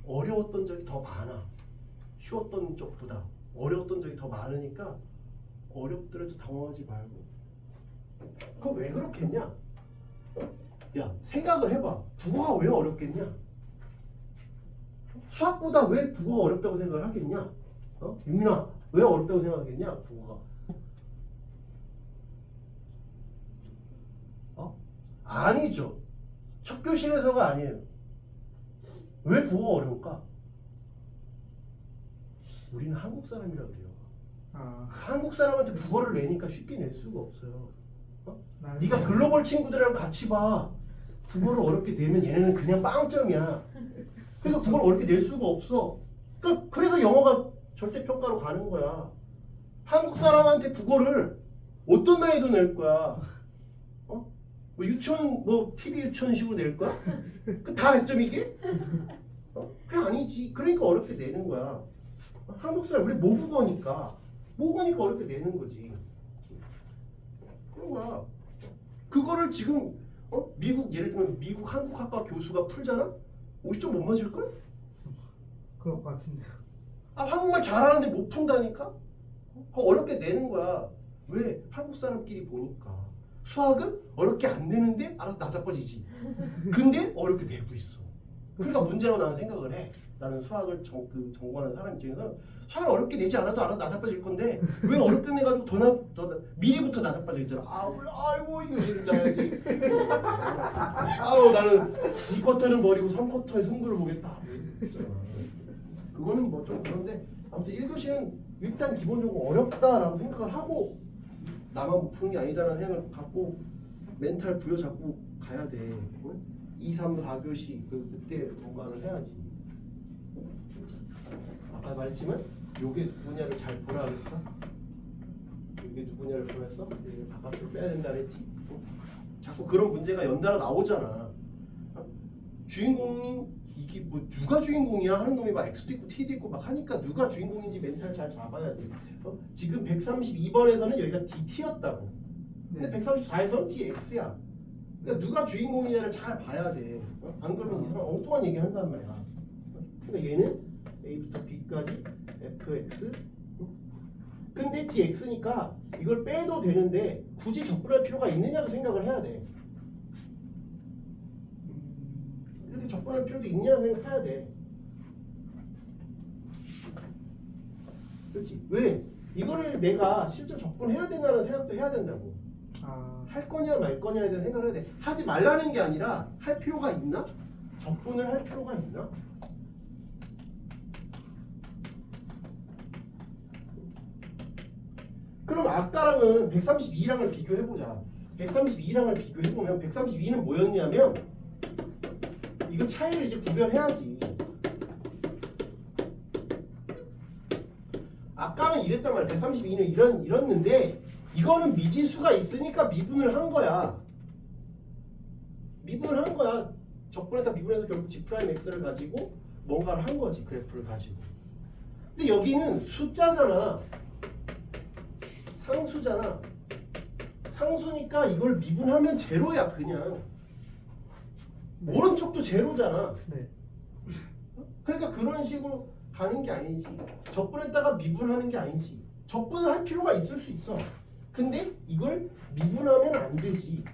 Speaker 1: 어려웠던 적이 더 많아. 쉬웠던 쪽보다 어려웠던 적이 더 많으니까 어렵더라도 당황하지 말고. 그거 왜 그렇겠냐? 야 생각을 해봐. 국어가 왜 어렵겠냐? 수학보다 왜 국어가 어렵다고 생각을 하겠냐? 유민아 왜 어렵다고 생각하겠냐? 국어가. 아니죠. 첫 교실에서가 아니에요. 왜 국어가 어려울까? 우리는 한국 사람이라 그래요. 한국 사람한테 국어를 내니까 쉽게 낼 수가 없어요. 네가 글로벌 친구들이랑 같이 봐. 국어를 어렵게 내면 얘네는 그냥 빵점이야. 그러니까 국어를 어렵게 낼 수가 없어. 그래서 영어가 절대평가로 가는 거야. 한국 사람한테 국어를 어떤 나이도 낼 거야. 뭐 유치원 TV 유치원식으로 낼 거야? 다 100점이게? 그게 아니지. 그러니까 어렵게 내는 거야. 한국 사람 우리 모국어니까 어렵게 내는 거지. 그런 거야. 그거를 지금 미국 예를 들면 미국 한국학과 교수가 풀잖아? 50점 못 맞을 걸?
Speaker 3: 그럴 것 같은데요.
Speaker 1: 한국말 잘하는데 못 푼다니까? 어렵게 내는 거야. 왜? 한국 사람끼리 보니까. 수학은 어렵게 안 내는데 알아서 나자빠지지. 근데 어렵게 내고 있어. 그러니까 문제라고 나는 생각을 해. 나는 수학을 전공하는 사람 입장에서 수학을 어렵게 내지 않아도 알아서 나자빠질 건데 왜 어렵게 내가지고 더 미리부터 나자빠져 있잖아. 아이고 이거 진짜 해야지. 나는 2쿼터는 버리고 3쿼터의 승부를 보겠다. 그거는 뭐 좀 그런데 아무튼 1교시는 일단 기본적으로 어렵다라고 생각을 하고 나만 푸는 게 아니다라는 생각을 갖고 멘탈 부여잡고 가야 돼. 2, 3, 4교시 그때 공부를 해야지. 아까 말했지만 요게 누구냐를 잘 보라 그랬어? 요게 누구냐를 보라 했어? 바깥으로 빼야 된다 그랬지? 자꾸 그런 문제가 연달아 나오잖아. 주인공인 이게 뭐 누가 주인공이야 하는 놈이 막 X도 있고 T도 있고 막 하니까 누가 주인공인지 멘탈 잘 잡아야 돼. 지금 132번에서는 여기가 DT였다고. 근데
Speaker 3: 네.
Speaker 1: 134에서는 DX야. 그러니까 누가 주인공이냐를 잘 봐야 돼. 안 그러면 이상한 엉뚱한 얘기 한단 말이야. 그러니까 얘는 A부터 B까지 FX. 근데 DX니까 이걸 빼도 되는데 굳이 적분할 필요가 있느냐도 생각을 해야 돼. 이렇게 적분할 필요도 있냐고 생각해야 돼. 그렇지? 왜? 이거를 내가 실제 적분해야 된다는 생각도 해야 된다고.
Speaker 3: 아,
Speaker 1: 할 거냐 말 거냐에 대한 생각을 해야 돼. 하지 말라는 게 아니라 할 필요가 있나? 적분을 할 필요가 있나? 그럼 아까랑은 132랑을 비교해보자. 132랑을 비교해보면 132는 뭐였냐면 이거 차이를 이제 구별해야지. 아까는 이랬단 말이야. 132는 이랬는데 이거는 미지수가 있으니까 미분을 한 거야. 미분을 한 거야. 적분에다 미분해서 결국 G'X를 가지고 뭔가를 한 거지. 그래프를 가지고. 근데 여기는 숫자잖아. 상수잖아. 상수니까 이걸 미분하면 제로야 그냥.
Speaker 3: 네.
Speaker 1: 오른쪽도 제로잖아.
Speaker 3: 네.
Speaker 1: 그러니까 그런 식으로 가는 게 아니지. 적분했다가 미분하는 게 아니지. 적분을 할 필요가 있을 수 있어. 근데 이걸 미분하면 안 되지.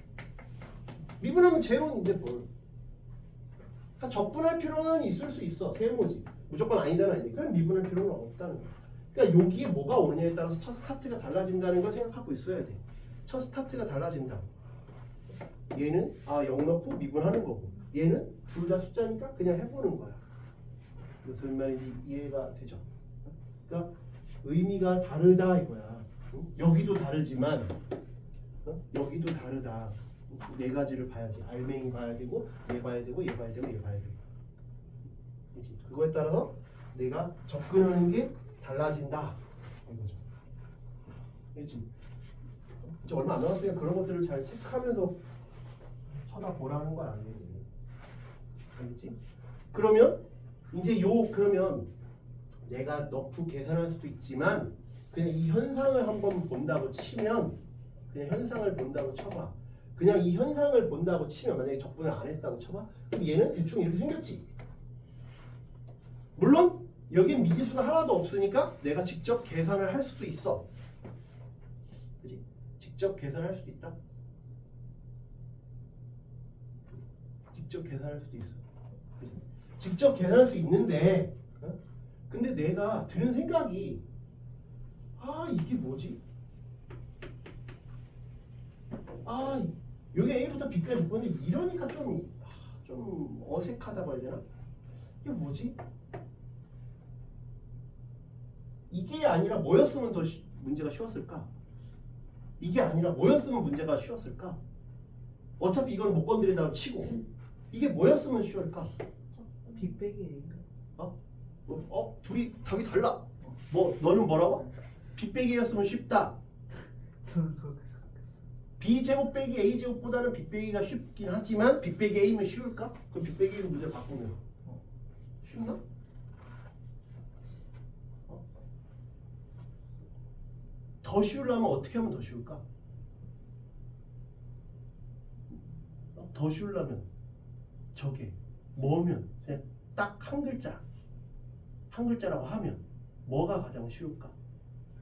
Speaker 1: 미분하면 제로인데 뭘. 그러니까 적분할 필요는 있을 수 있어. 세모지. 무조건 아니다는 아니니까. 그럼 미분할 필요는 없다는 거야. 그러니까 여기에 뭐가 오느냐에 따라서 첫 스타트가 달라진다는 걸 생각하고 있어야 돼. 첫 스타트가 달라진다. 얘는 0 넣고 미분하는 거고 얘는 둘 다 숫자니까 그냥 해보는 거야. 무슨 말인지 이해가 되죠? 그러니까 의미가 다르다 이거야. 응? 여기도 다르지만 여기도 다르다. 네 가지를 봐야지. 알맹이 봐야 되고 얘 봐야 되고 얘 봐야 되고 얘 봐야 되고. 그치? 그거에 따라서 내가 접근하는 게 달라진다 이거죠. 그렇지? 이제 얼마 안 남았으니까 그런 것들을 잘 체크하면서 쳐다보라는 거야. 알겠지? 그러면 이제 그러면 내가 넣고 계산할 수도 있지만 그냥 이 현상을 한번 본다고 치면 그냥 현상을 본다고 쳐봐. 그냥 이 현상을 본다고 치면 만약에 적분을 안 했다고 쳐봐. 그럼 얘는 대충 이렇게 생겼지. 물론 여긴 미지수가 하나도 없으니까 내가 직접 계산을 할 수도 있어. 그지? 직접 계산할 수도 있다. 직접 계산할 수도 있어. 그지? 직접 계산할 수 있는데 근데 내가 드는 생각이 이게 뭐지? 여기 A부터 B까지 못 보는데 이러니까 좀 어색하다고 해야 되나? 이게 뭐지? 이게 아니라 뭐였으면 더 문제가 쉬웠을까? 이게 아니라 뭐였으면 문제가 쉬웠을까? 어차피 이건 못 건드린다고 치고 이게 뭐였으면 쉬울까?
Speaker 3: 빅백이에요.
Speaker 1: 둘이 답이 달라. 너는 뭐라고? B 빼기였으면 쉽다.
Speaker 3: 저는 그렇게 생각했어요.
Speaker 1: B제곱 빼기 A제곱보다는 B 빼기가 쉽긴 하지만 B 빼기 A면 쉬울까? 그럼 B 빼기 A로 문제를 바꾸면 쉽나? 더 쉬우려면 어떻게 하면 더 쉬울까? 더 쉬우려면 저게 뭐면 그냥 딱 한 글자라고 하면 뭐가 가장 쉬울까?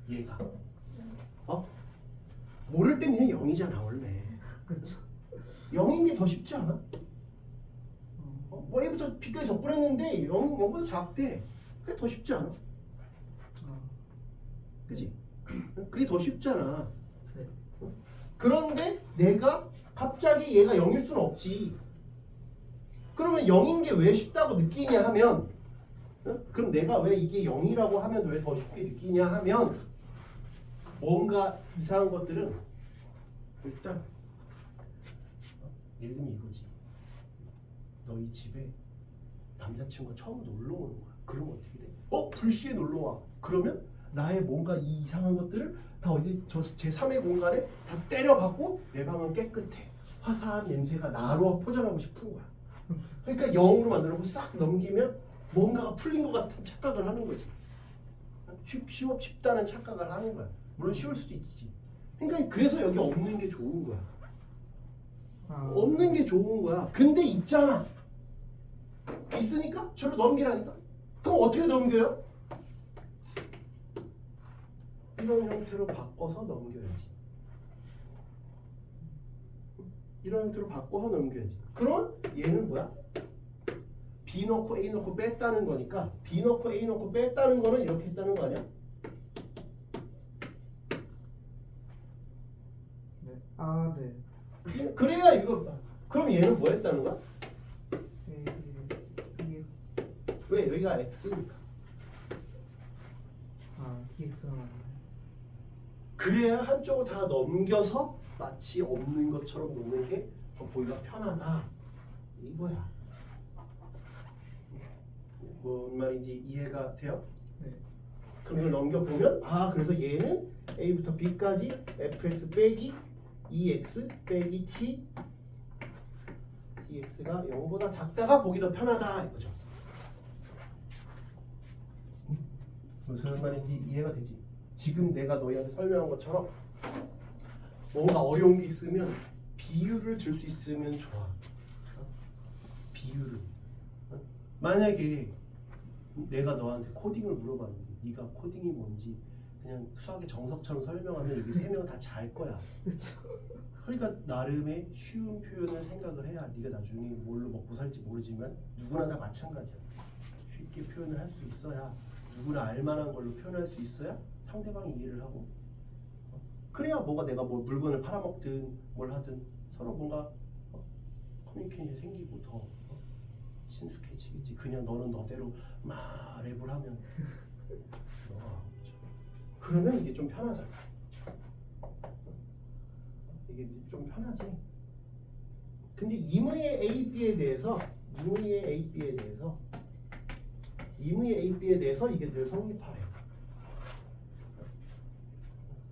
Speaker 1: 얘가 모를 땐 그냥 0이잖아 원래.
Speaker 3: 그렇죠.
Speaker 1: 0인 게 더 쉽지 않아? A부터 B까지 적분했는데 0보다 작대. 그게 더 쉽지 않아? 그지? 그게 더 쉽잖아.
Speaker 3: 네.
Speaker 1: 그런데 내가 갑자기 얘가 0일 수는 없지. 그러면 0인 게 왜 쉽다고 느끼냐 하면 그럼 내가 왜 이게 0이라고 하면 왜 더 쉽게 느끼냐 하면 뭔가 이상한 것들은 일단 예를 들면 이거지. 너희 집에 남자친구가 처음 놀러 오는 거야. 그러면 어떻게 돼? 불시에 놀러 와. 그러면 나의 뭔가 이 이상한 것들을 다 어디 저 제3의 공간에 다 때려박고 내 방은 깨끗해. 화사한 냄새가 나로 포장하고 싶은 거야. 그러니까 0으로 만들어놓고 싹 넘기면 뭔가가 풀린 것 같은 착각을 하는 거지. 쉽다는 착각을 하는 거야. 물론 쉬울 수도 있지. 그러니까 그래서 여기 없는 게 좋은 거야. 없는 게 좋은 거야. 근데 있잖아. 있으니까 저로 넘기라니까. 그럼 어떻게 넘겨요? 이런 형태로 바꿔서 넘겨야지. 이런 형태로 바꿔서 넘겨야지. 그럼 얘는 뭐야? B 넣고 A 넣고 뺐다는 거니까 B 넣고 A 넣고 뺐다는 거는 이렇게 했다는 거 아니야?
Speaker 3: 네. 아, 네.
Speaker 1: 그래야 이거. 그럼 얘는 뭐 했다는 거야?
Speaker 3: 이게
Speaker 1: 왜? 여기가 X니까.
Speaker 3: DX가 맞네.
Speaker 1: 그래야 한쪽을 다 넘겨서 마치 없는 것처럼 놓는 게 더 보기가 편하다. 이거야. 뭔 말인지 이해가 돼요?
Speaker 3: 네.
Speaker 1: 그럼 이걸 넘겨보면 그래서 얘는 A부터 B까지 fx 빼기 2x 빼기 t dx가 0보다 작다가 보기 더 편하다 이거죠. 무슨 말인지 이해가 되지? 지금 내가 너희한테 설명한 것처럼 뭔가 어려운 게 있으면 비유를 들 수 있으면 좋아. 비유를. 만약에 내가 너한테 코딩을 물어봤는데 네가 코딩이 뭔지 그냥 수학의 정석처럼 설명하면 여기 세 명 다 잘 거야.
Speaker 3: 그렇죠.
Speaker 1: 그러니까 나름의 쉬운 표현을 생각을 해야 네가 나중에 뭘로 먹고 살지 모르지만 누구나 다 마찬가지야. 쉽게 표현을 할 수 있어야 누구나 알만한 걸로 표현할 수 있어야 상대방이 이해를 하고 그래야 뭐가 내가 뭐 물건을 팔아먹든 뭘 하든 서로 뭔가 커뮤니케이션이 생기고 더 친숙해지겠지. 그냥 너는 너대로 막 랩을 하면 그러면 이게 좀 편하잖아. 이게 좀 편하지. 근데 이무의 A, B에 대해서 이게 늘 성립하래.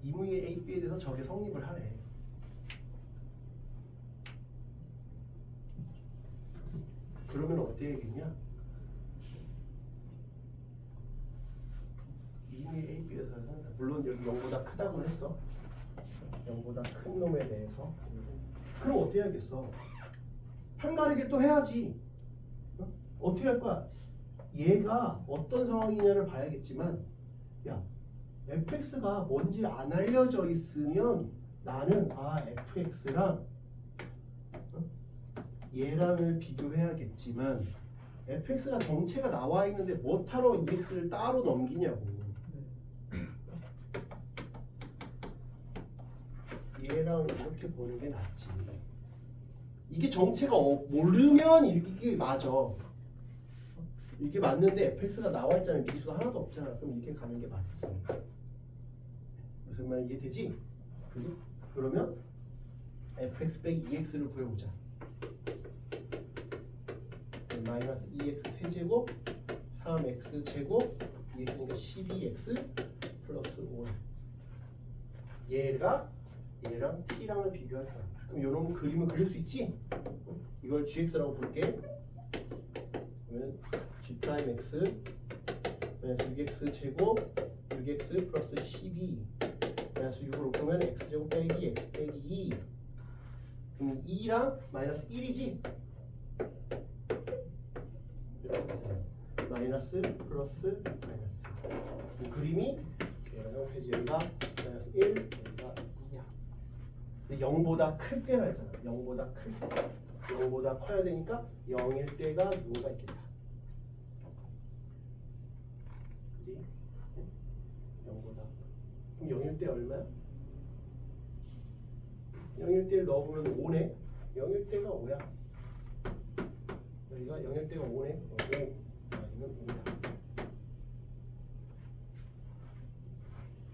Speaker 1: 이무의 A, B에 대해서 저게 성립을 하래. 그러면 어떻게 되겠냐? 이무의 A, B에서는 물론 여기 0보다 크다고 했어. 0보다 큰 놈에 대해서. 그럼 어떻게 해야겠어? 편가르기를 또 해야지. 어떻게 할 거야? 얘가 어떤 상황이냐를 봐야겠지만 야 fx가 뭔지 안 알려져 있으면 나는 fx랑 얘랑을 비교해야겠지만 fx가 정체가 나와 있는데 뭐하러 ex를 따로 넘기냐고. 얘랑 이렇게 보는 게 낫지. 이게 정체가 모르면 이게 맞아. 이게 맞는데 fx가 나와 있잖아. 미수가 하나도 없잖아. 그럼 이렇게 가는 게 맞지. 무슨 말 이해되지? 그지? 그러면 fx 빼기 2x를 구해보자. 마이너스 2x 세제곱 3x 제곱 2x니까 12x 플러스 5. 얘랑 t랑을 비교할 거야. 그럼 이런 그림을 그릴 수 있지? 이걸 gx라고 부를게. 그러면 g 프라임 x 6x 제곱 6x 플러스 12 마이너스 6으로 보면 x 제곱 빼기 x 빼기 2. 그럼 2랑 마이너스 1이지? 마이너스 플러스 마이너스. 이 그림이 이런 형태지. 여기가 마이너스 1, 여기가 2야. 근데 0보다 클 때라 했잖아. 0보다 클 때. 0보다 커야 되니까 0일 때가 누구가 있겠다. 그지? 0보다. 그럼 0일 때 얼마야? 0일 때를 넣어보면 5네. 0일 때가 5야. 여기가 0일 때가 5네. 5 아니면 5다.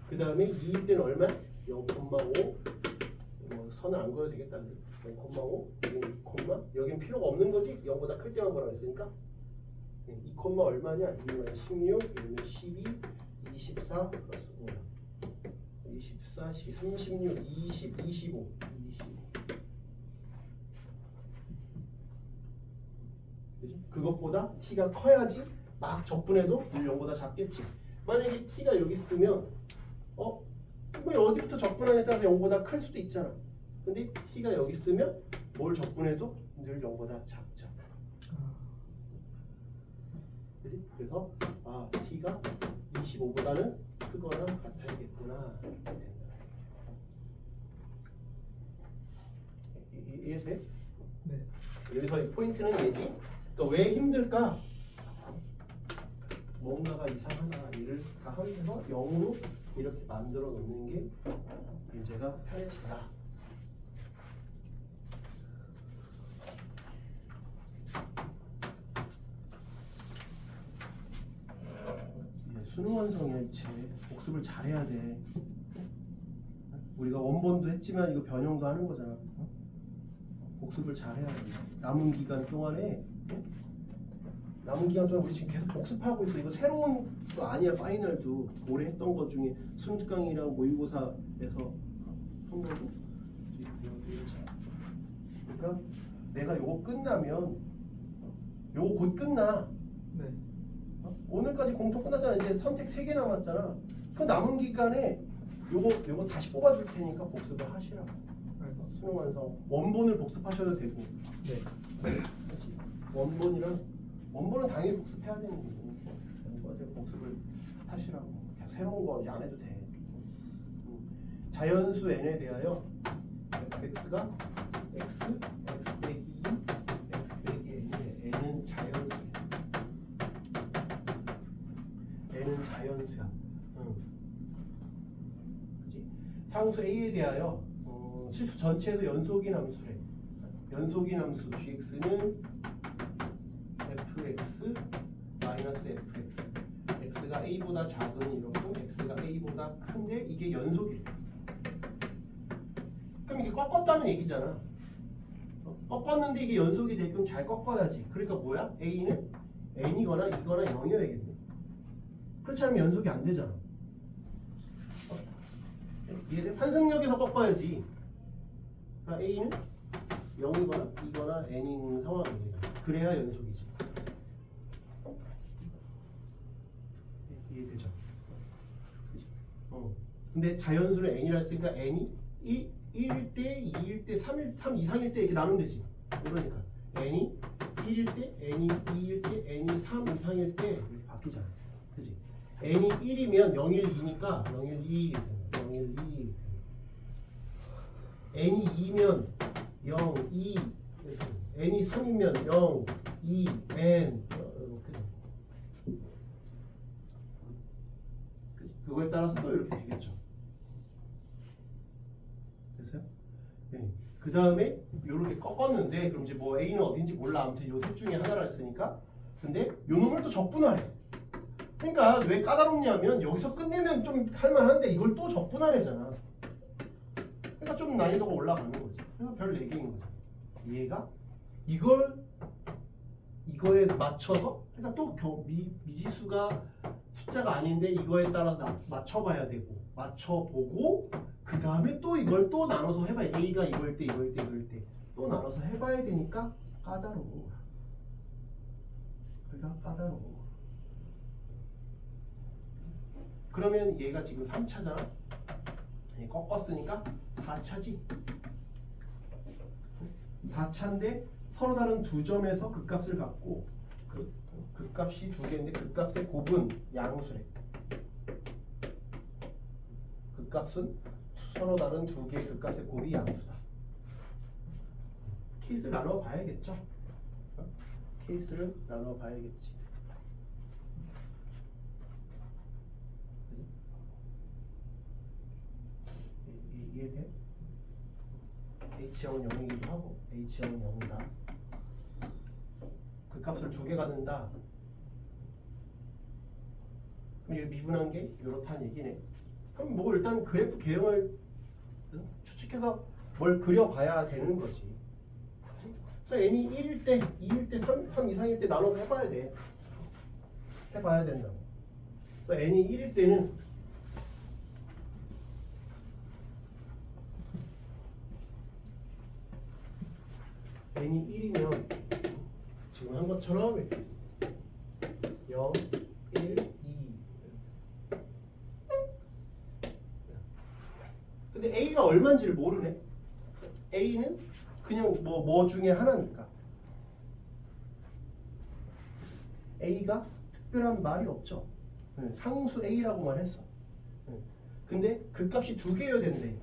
Speaker 1: 그 다음에 2일 때는 얼마? 0,5. 선을 안 그어도 되겠다. 0,5. 여기는 2, 여기는 필요가 없는 거지? 0보다 클 때만 보라고 했으니까 2, 얼마냐? 2는 16, 1은 12, 24 플러스 5야. 24, 36, 20, 25. 그것보다 t가 커야지 막 적분해도 늘 0보다 작겠지. 만약에 t가 여기 있으면 뭐 어디부터 적분하냐에 따라서 0보다 클 수도 있잖아. 근데 t가 여기 있으면 뭘 적분해도 늘 0보다 작죠. 그지? 그래서 t가 25보다는 크거나 같아야겠구나. 이해돼?
Speaker 3: 네.
Speaker 1: 여기서 이 포인트는 얘지. 그러니까 왜 힘들까? 뭔가가 이상하나 일을 다 하면서 0으로 이렇게 만들어 놓는 게 문제가 편해진다. 수능 완성이야 이제 복습을 잘해야 돼. 우리가 원본도 했지만 이거 변형도 하는 거잖아. 복습을 잘해야 돼. 남은 기간 동안에 남은 기간 동안 우리 지금 계속 복습하고 있어. 이거 새로운 거 아니야. 파이널도 올해 했던 것 중에 수능강이랑 모의고사에서 한 거고. 그러니까 내가 요거 끝나면 요거 곧 끝나.
Speaker 3: 네.
Speaker 1: 오늘까지 공통 끝났잖아. 이제 선택 3개 남았잖아. 그 남은 기간에 요거 다시 뽑아줄 테니까 복습을 하시라고. 수능 완성 원본을 복습하셔도 되고.
Speaker 3: 네.
Speaker 1: 그렇지. 원본은 당연히 복습해야 되는 거고. 복습을 하시라고. 계속 새로운 거 이제 안 해도 돼. 자연수 n에 대하여 x가 x, x 빼기 2, x 빼기 n인데 n은 자연수야. n은 자연수야. 그치? 상수 a에 대하여 실수 전체에서 연속인 함수래. 연속인 함수 gx는 fx 마이너스 fx. x가 a보다 작은 이렇고 x가 a보다 큰데 이게 연속이래. 그럼 이게 꺾었다는 얘기잖아. 꺾었는데 이게 연속이 되게끔 잘 꺾어야지. 그러니까 뭐야? a는 n이거나 2거나 0이어야겠네. 그렇지 않으면 연속이 안 되잖아. 이해돼? 환승역에서 꺾어야지. 그러니까 a는 0이거나 2거나 n인 상황입니다. 그래야 연속이지. 이해되죠? 근데 자연수는 n이라 했으니까 n이 1일 때, 2일 때, 3 이상일 때 이렇게 나누면 되지. 그러니까 n이 1일 때, n이 2일 때, n이 3 이상일 때 이렇게 바뀌잖아. 그지? n이 1이면 0일 2니까 0일 2, 0일 2. n이 2면 0, 2, n이 3이면 0, 2, n 이렇게 돼. 그거에 따라서 또 이렇게 되겠죠. 됐어요? 네. 그 다음에 이렇게 꺾었는데 그럼 이제 뭐 A는 어딘지 몰라. 아무튼 요 셋 중에 하나라 했으니까. 근데 요 놈을 또 적분하래. 그러니까 왜 까다롭냐면 여기서 끝내면 좀 할만한데 이걸 또 적분하래잖아. 그러니까 좀 난이도가 올라가는 거지. 그래서 별 4개인 거죠. 얘가 이거에 맞춰서 그러니까 또 미지수가 숫자가 아닌데 이거에 따라서 맞춰봐야 되고 맞춰보고 그 다음에 또 이걸 또 나눠서 해봐야 A가 이걸 때 또 나눠서 해봐야 되니까 까다로운 거야. 그러니까 까다로운 거야. 그러면 얘가 지금 3차잖아. 꺾었으니까 4차지. 4차인데 서로 다른 두 점에서 극값을 갖고 극값이 두 개인데 극값의 곱은 양수래. 극값은 서로 다른 두 개의 극값의 곱이 양수다. 케이스를 나눠 봐야겠죠. 케이스를 나눠 봐야겠지. 이해돼? H형은 0이기도 하고 H형은 0이다. 그 값을 두 개 갖는다. 그럼 이거 미분한 게 이렇다는 얘기네. 그럼 뭐 일단 그래프 개형을 추측해서 뭘 그려봐야 되는 거지. 그래서 n이 1일 때, 2일 때, 3 이상일 때 나눠서 해봐야 돼. 해봐야 된다고. 그래서 n이 1일 때는 n이 1이면 지금 한 것처럼 이렇게 0, 1, 2. 근데 A가 얼마인지를 모르네. A는 그냥 뭐 중에 하나니까. A가 특별한 말이 없죠. 상수 A라고만 했어. 근데 그 값이 두 개여야 된대.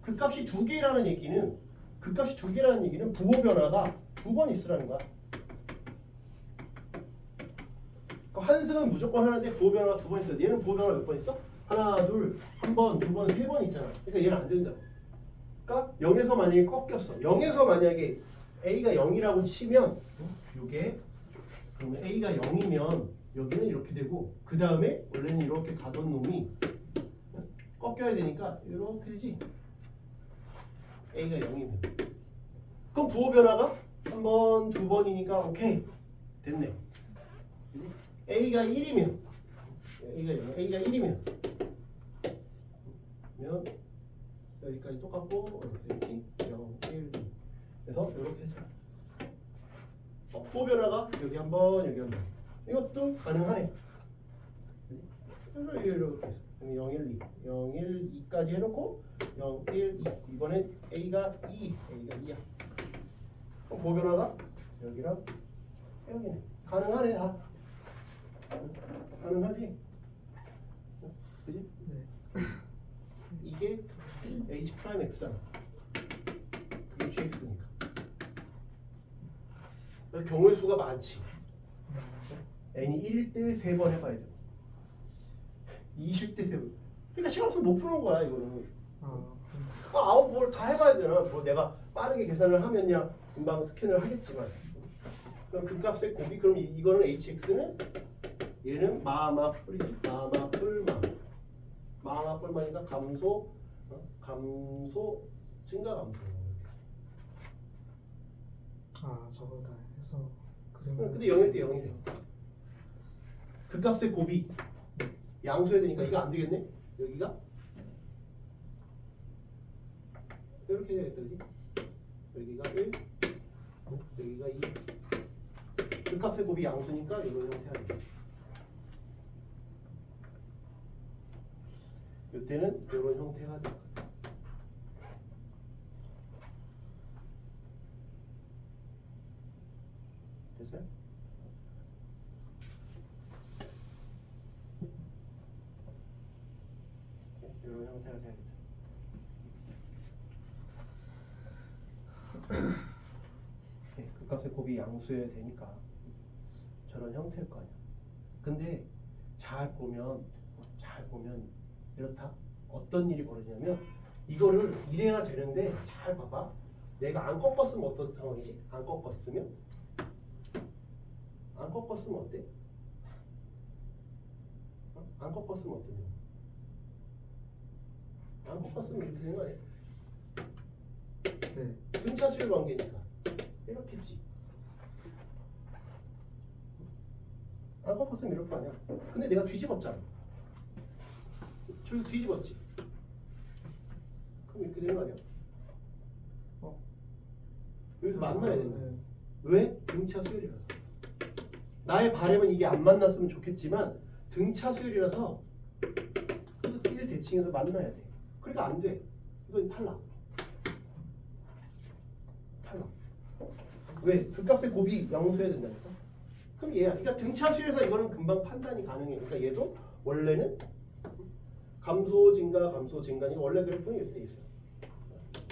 Speaker 1: 그 값이 두 개라는 얘기는 부호 변화가 두 번 있으라는 거야. 한승은 무조건 하나인데 부호 변화가 두 번 있어. 얘는 부호 변화가 몇 번 있어? 하나, 둘, 한 번, 두 번, 세 번 있잖아. 그러니까 얘는 안 된다. 그러니까 0에서 만약에 꺾였어. 0에서 만약에 A가 0이라고 치면 요게 그러면 A가 0이면 여기는 이렇게 되고 그 다음에 원래는 이렇게 가던 놈이 꺾여야 되니까 이렇게 되지. A가 0이면 그럼 부호 변화가 한 번, 두 번이니까 오케이 됐네. A가 1이면 A가 1이면 여기까지 똑같고 이렇게 0, 1, 2 그래서 이렇게 해줘. 부호 변화가 여기 한 번, 여기 한 번. 이것도 가능하네. 그래서 이렇게 해서 0, 1, 2, 0, 1, 2까지 해놓고 0, 1, 2. 이번엔 A가 2야. 그럼 부호 변화가 여기랑 여기네. 가능하네 다. 가능하지? 그지?
Speaker 3: 네.
Speaker 1: 이게 H 프라임 X잖아. 그게 GX니까. 경우의 수가 많지. n이 1일 때 3번 해봐야 돼. 20대 3번. 그러니까 시간 없으면 못 푸는 거야 이거는. 아홉 뭘 다 해봐야 되나? 뭐 내가 빠르게 계산을 하면야 금방 스캔을 하겠지만. 그럼 그 값의 곱이 그럼 이거는 HX는 얘는 마마 뿔이지. 마마 뿔마. 마마 뿔마니까 감소 증가 감소.
Speaker 3: 저걸 다 해서 그러면
Speaker 1: 근데 0일 때 0이래. 그 값의 곱이 양수해야 되니까 이거 안 되겠네. 여기가 이렇게 되겠다, 그지? 여기가 1, 여기가 2. 그 값의 곱이 양수니까 이런 형태 하겠다. 이때는 이런 형태가 될 거야. 됐어요? 이런 형태가 돼야겠다. 그 값의 곱이 양수여야 되니까 저런 형태일 거 아니야. 근데 잘 보면 이렇다. 어떤 일이 벌어지냐면 이거를 이래야 되는데 잘 봐봐. 내가 안 꺾었으면 어떤 상황이지? 안 꺾었으면 어때? 안 꺾었으면 어떠냐? 안 꺾었으면 이렇게 되는 거 아니야?
Speaker 3: 네.
Speaker 1: 근차수열 관계니까 이렇게 했지. 안 꺾었으면 이럴 거 아니야. 근데 내가 뒤집었잖아. 저기서 뒤집었지. 그럼 이렇게 되는 거 아니야? 여기서 만나야 된다.
Speaker 3: 네.
Speaker 1: 왜? 등차 수열이라서. 나의 바람은 이게 안 만났으면 좋겠지만 등차 수열이라서 그 띠를 대칭해서 만나야 돼. 그러니까 안 돼. 이건 탈락. 왜? 그 값의 곱이 양수해야 된다니까. 그럼 얘야. 그러니까 등차 수열에서 이거는 금방 판단이 가능해. 그러니까 얘도 원래는 감소 증가니까 원래 그래프는 이렇게 돼 있어요.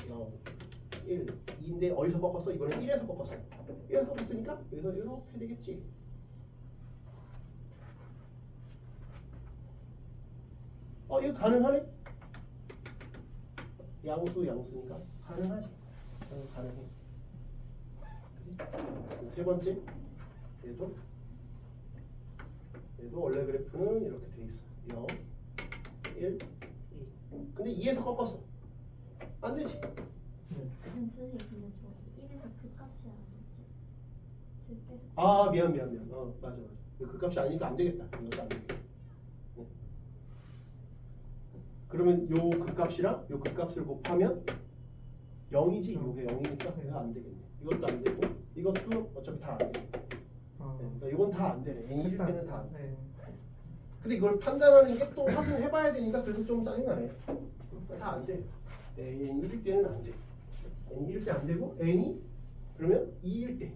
Speaker 1: 0, 1, 2인데 어디서 꺾었어? 이번엔 1에서 꺾었어. 1에서 꺾었으니까 여기서 이렇게 되겠지. 이거 가능하네? 양수니까 가능하지. 가능해. 그치? 세 번째, 얘도 원래 그래프는 이렇게 돼 있어. 0, 1, 2. 근데 2에서 꺾었어. 안 되지.
Speaker 2: 선생님 근데 저 1에서 그 값이 아니었지? 제께서
Speaker 1: 미안. 맞아. 그 값이 아니니까 안 되겠다. 이것도 안 되겠다. 네. 그러면 요 그 값이랑 요 그 값을 곱하면 0이지. 요게 0이니까 얘가 안 되겠네. 이것도 안 되고 이것도 어차피 다 안 돼.
Speaker 3: 아,
Speaker 1: 그러니까 이건 다 안 되네. n이 1일 때는 다 안 돼.
Speaker 3: 네.
Speaker 1: 근데 이걸 판단하는 게 또 확인해봐야 되니까 그래서 좀 짜증나네. 다 안 돼. n 1일 때는 안 돼. n 1일 때 안 되고 n이 그러면 2일 때.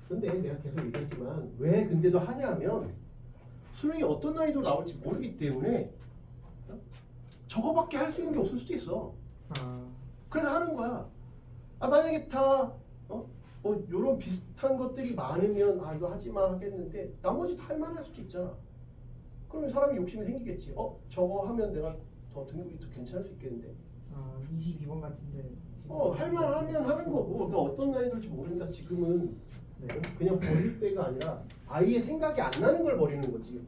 Speaker 1: 근데 내가 계속 얘기했지만 왜 근데도 하냐면 수능이 어떤 난이도로 나올지 모르기 때문에 저거밖에 할 수 있는 게 없을 수도 있어.
Speaker 3: 아,
Speaker 1: 그래서 하는 거야. 아 만약에 다 요런 비슷한 것들이 많으면 아 이거 하지 마 하겠는데 나머지 다 할만할 수도 있잖아. 그러면 사람이 욕심이 생기겠지. 저거 하면 내가 더 등급이 더 괜찮을 수 있겠는데.
Speaker 3: 22번 같은데.
Speaker 1: 할만하면 하는 거고. 그러니까 어떤 난이도일지 모르니까 지금은
Speaker 3: 네.
Speaker 1: 그냥 버릴 때가 아니라 아예 생각이 안 나는 걸 버리는 거지.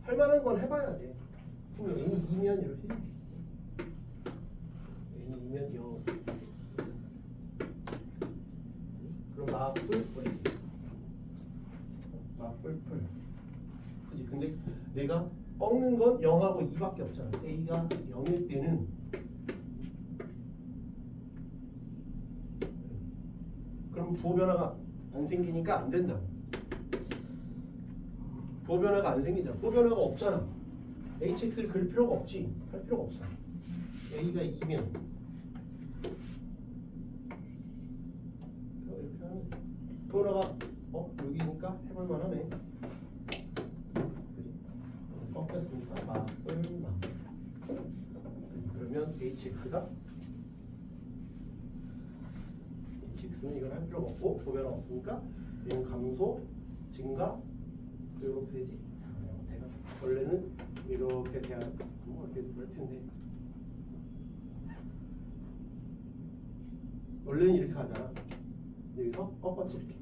Speaker 1: 할만한 건 해봐야 돼. 그럼 n이 2면 이렇게 n이 2면 0. 그럼 막뿔뿔이지. 막뿔뿔. 그지? 근데 내가 꺾는 건 0하고 2밖에 없잖아. a가 0일 때는 그럼 부호 변화가 안 생기니까 안 된다. 부호 변화가 안 생기잖아. 부호 변화가 없잖아. hx를 그릴 필요가 없지. 할 필요가 없어. a가 2면 이렇게 하는 거야. 부호 변화가 여기니까 해볼만 하네. 그지? 꺾였으니까 막을막. 그러면 hx는 이건 할 필요가 없고 부호 변화 없으니까 얘는 감소, 증가 이렇게 되지. 대가 원래는 이렇게 돼야 이렇게 될 텐데 원래는 이렇게 가잖아. 여기서 꺾었지 이렇게.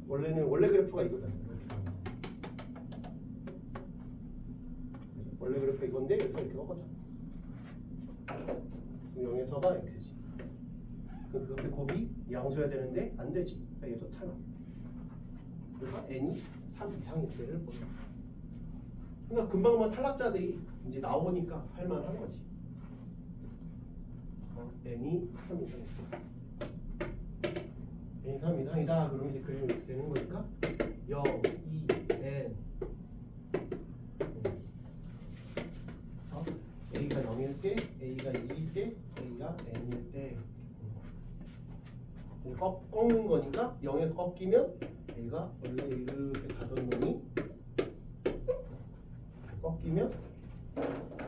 Speaker 1: 원래 그래프가 이거잖아. 이렇게 가는 거. 원래 그래프가 이건데 여기서 이렇게 꺾었잖아. 0에서가 이렇게 되지. 그렇게 곱이 양수해야 되는데 안 되지. 그러니까 얘도 탈락. 그래서 n이 3 이상일 때를 보여. 그러니까 금방 탈락자들이 이제 나오니까 할만한 거지. n이 3 이상일 때. n이 3 이상이다. 그러면 이제 그림이 이렇게 되는 거니까 0, 2, n. 그래서 a가 0일 때, a가 2일 때, a가 n일 때. 꺾는 거니까 0에서 꺾이면 얘가 원래 이렇게 가던 놈이 꺾이면 되는 거죠.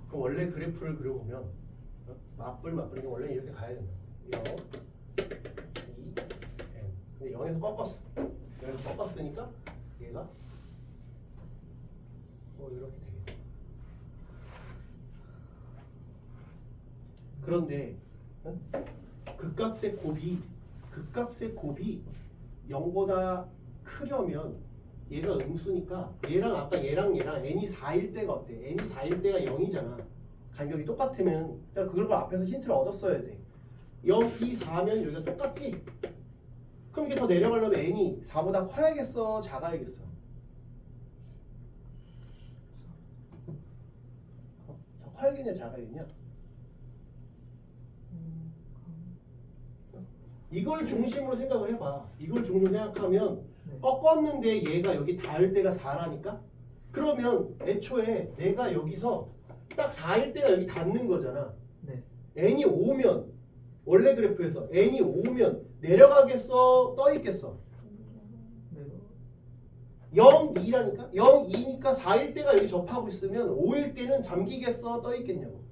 Speaker 1: 그럼 원래 그래프를 그려보면 맞불이 원래 이렇게 가야 된다. 0, 2, n. 근데 0에서 꺾었어. 0에서 꺾었으니까 얘가 이렇게 되겠다. 그런데 극값의 곱이 0보다 크려면 얘가 음수니까 얘랑 아까 얘랑 n이 4일 때가 어때? n이 4일 때가 0이잖아. 간격이 똑같으면 그러니까 그걸 앞에서 힌트를 얻었어야 돼. 0, 2, 4면 여기가 똑같지? 그럼 이게 더 내려가려면 n이 4보다 커야겠어? 작아야겠어? 더 커야겠냐 작아야겠냐? 이걸 중심으로 생각을 해봐. 이걸 중심으로 생각하면 꺾었는데 얘가 여기 닿을 때가 4라니까? 그러면 애초에 내가 여기서 딱 4일 때가 여기 닿는 거잖아.
Speaker 3: 네.
Speaker 1: n이 5면 원래 그래프에서 n이 5면 내려가겠어? 떠 있겠어? 0, 2라니까? 0, 2니까 4일 때가 여기 접하고 있으면 5일 때는 잠기겠어? 떠 있겠냐고.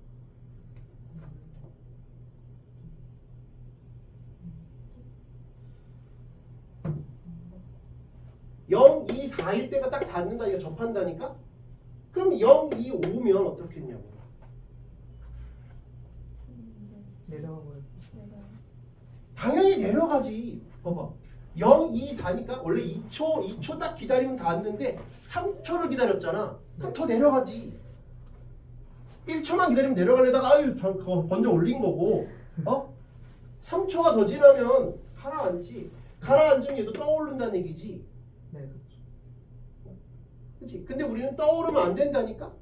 Speaker 1: 0, 2, 4일 때가 딱 닿는다, 이거 접한다니까? 그럼 0, 2, 5면 어떻겠냐고.
Speaker 3: 내려가고요.
Speaker 1: 당연히 내려가지. 봐봐. 0, 2, 4니까 원래 2초 딱 기다리면 닿았는데 3초를 기다렸잖아. 그럼 더 내려가지. 1초만 기다리면 내려가려다가 아유 번져 올린 거고 어? 3초가 더 지나면 가라앉지. 가라앉으면 얘도 떠오른다는 얘기지.
Speaker 3: 네, 그렇죠.
Speaker 1: 그치? 근데 우리는 떠오르면 안 된다니까?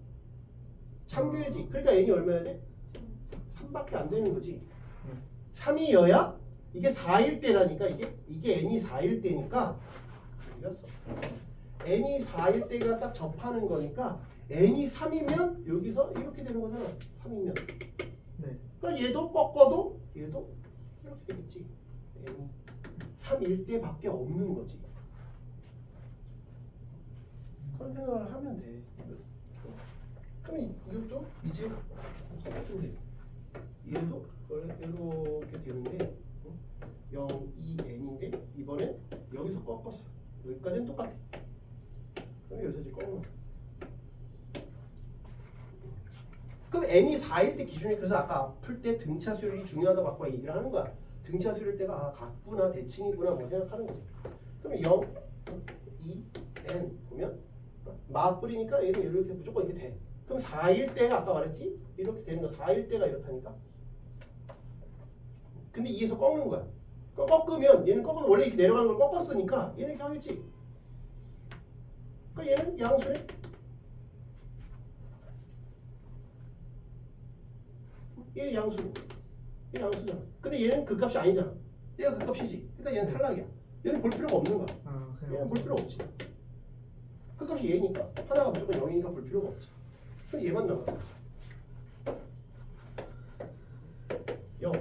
Speaker 1: 참교해지. 그러니까 n이 얼마야 돼? 3밖에 안 되는 거지. 3이어야 이게 4일 때라니까 이게 n이 4일 때니까 이겼어. n이 4일 때가 딱 접하는 거니까 n이 3이면 여기서 이렇게 되는 거잖아. 3이면.
Speaker 3: 네.
Speaker 1: 그러니까 얘도 꺾어도 얘도 이렇게 되겠지. n이 3일 때밖에 없는 거지. 그런 생각을 하면 돼. 그럼 이것도 이제 똑같은 데 얘도 이렇게 되는데 0, 2, n인데 이번엔 여기서 꺾었어. 여기까지는 똑같아. 그럼 여기서 이제 꺾는 거야. 그럼 n이 4일 때 기준이 그래서 아까 풀 때 등차 수열이 중요하다고 아까 얘기를 하는 거야. 등차 수열 때가 아 같구나 대칭이구나 뭐 생각하는 거지. 그럼 0, 2, n 보면 막 뿌리니까 얘는 이렇게 무조건 이렇게 돼. 그럼 4일 때가 아까 말했지? 이렇게 되는 거 4일 때가 이렇다니까. 근데 2에서 꺾는 거야. 꺾으면 얘는 꺾어서 원래 이렇게 내려가는 걸 꺾었으니까 얘는 이렇게 하겠지. 그러니까 얘는 양수네. 얘 양수고 얘 양수잖아. 근데 얘는 그 값이 아니잖아. 얘가 그 값이지. 그러니까 얘는 탈락이야. 얘는 볼 필요가 없는 거야.
Speaker 3: 아, 그냥
Speaker 1: 얘는 볼 필요 없지. 그 값이 얘니까 하나가 무조건 0이니까 볼 필요가 없지. 그럼 얘만 남아. 0,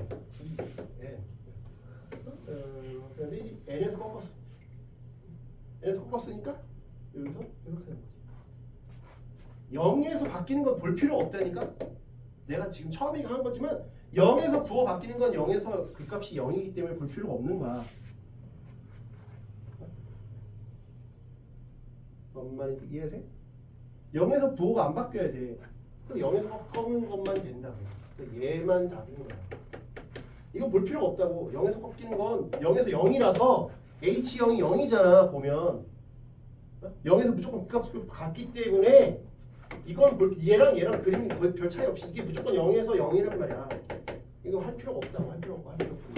Speaker 1: 2, n. 그런데 이제 n에서 꺾었어. n에서 꺾었으니까 여기서 이렇게 되는 거지. 0에서 바뀌는 건 볼 필요 없다니까. 내가 지금 처음에 한 거지만 0에서 부호 바뀌는 건 0에서 그 값이 0이기 때문에 볼 필요가 없는 거야. 뭔 말인지 이해돼? 0에서 부호가 안 바뀌어야 돼. 근데 0에서 꺾는 것만 된다고. 얘만 답인 거야. 이건 볼 필요가 없다고. 0에서 꺾이는 건 0에서 0이라서 H0이 0이잖아 보면. 0에서 무조건 그 값이 같기 때문에 이건 얘랑 그림이 거의 별 차이 없이 이게 무조건 0에서 0이란 말이야. 이거 할 필요가 없다고. 할 필요 없고 할 필요 없고.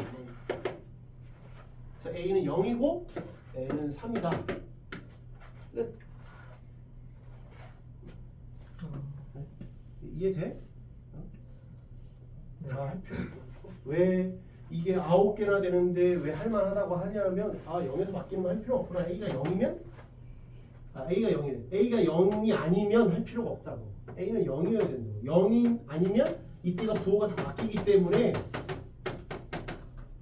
Speaker 1: 자 A는 0이고 N은 3이다. 끝. 이해돼? 다 할 필요 없고. 왜 이게 9개나 되는데 왜 할만하다고 하냐면 아 0에서 바뀌는 거 할 필요 없구나. A가 0이면 A가 0이래. A가 0이 아니면 할 필요가 없다고. A는 0이어야 된다고. 0이 아니면 이때가 부호가 다 바뀌기 때문에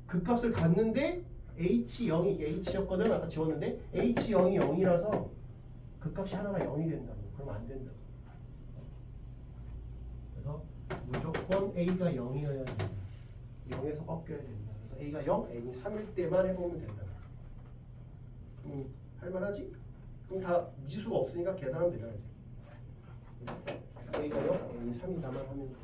Speaker 1: 그 값을 갖는데 H0이 이게 H였거든. 아까 지웠는데 H0이 0이라서 그 값이 하나가 0이 된다고. 그러면 안 된다고. 그래서 무조건 A가 0이어야 된다. 0에서 꺾여야 된다. 그래서 A가 0, N이 3일 때만 해보면 된다. 할만하지? 그럼 다 미지수가 없으니까 계산하면 되잖아. A가 0, N이 3이다만 하면 돼.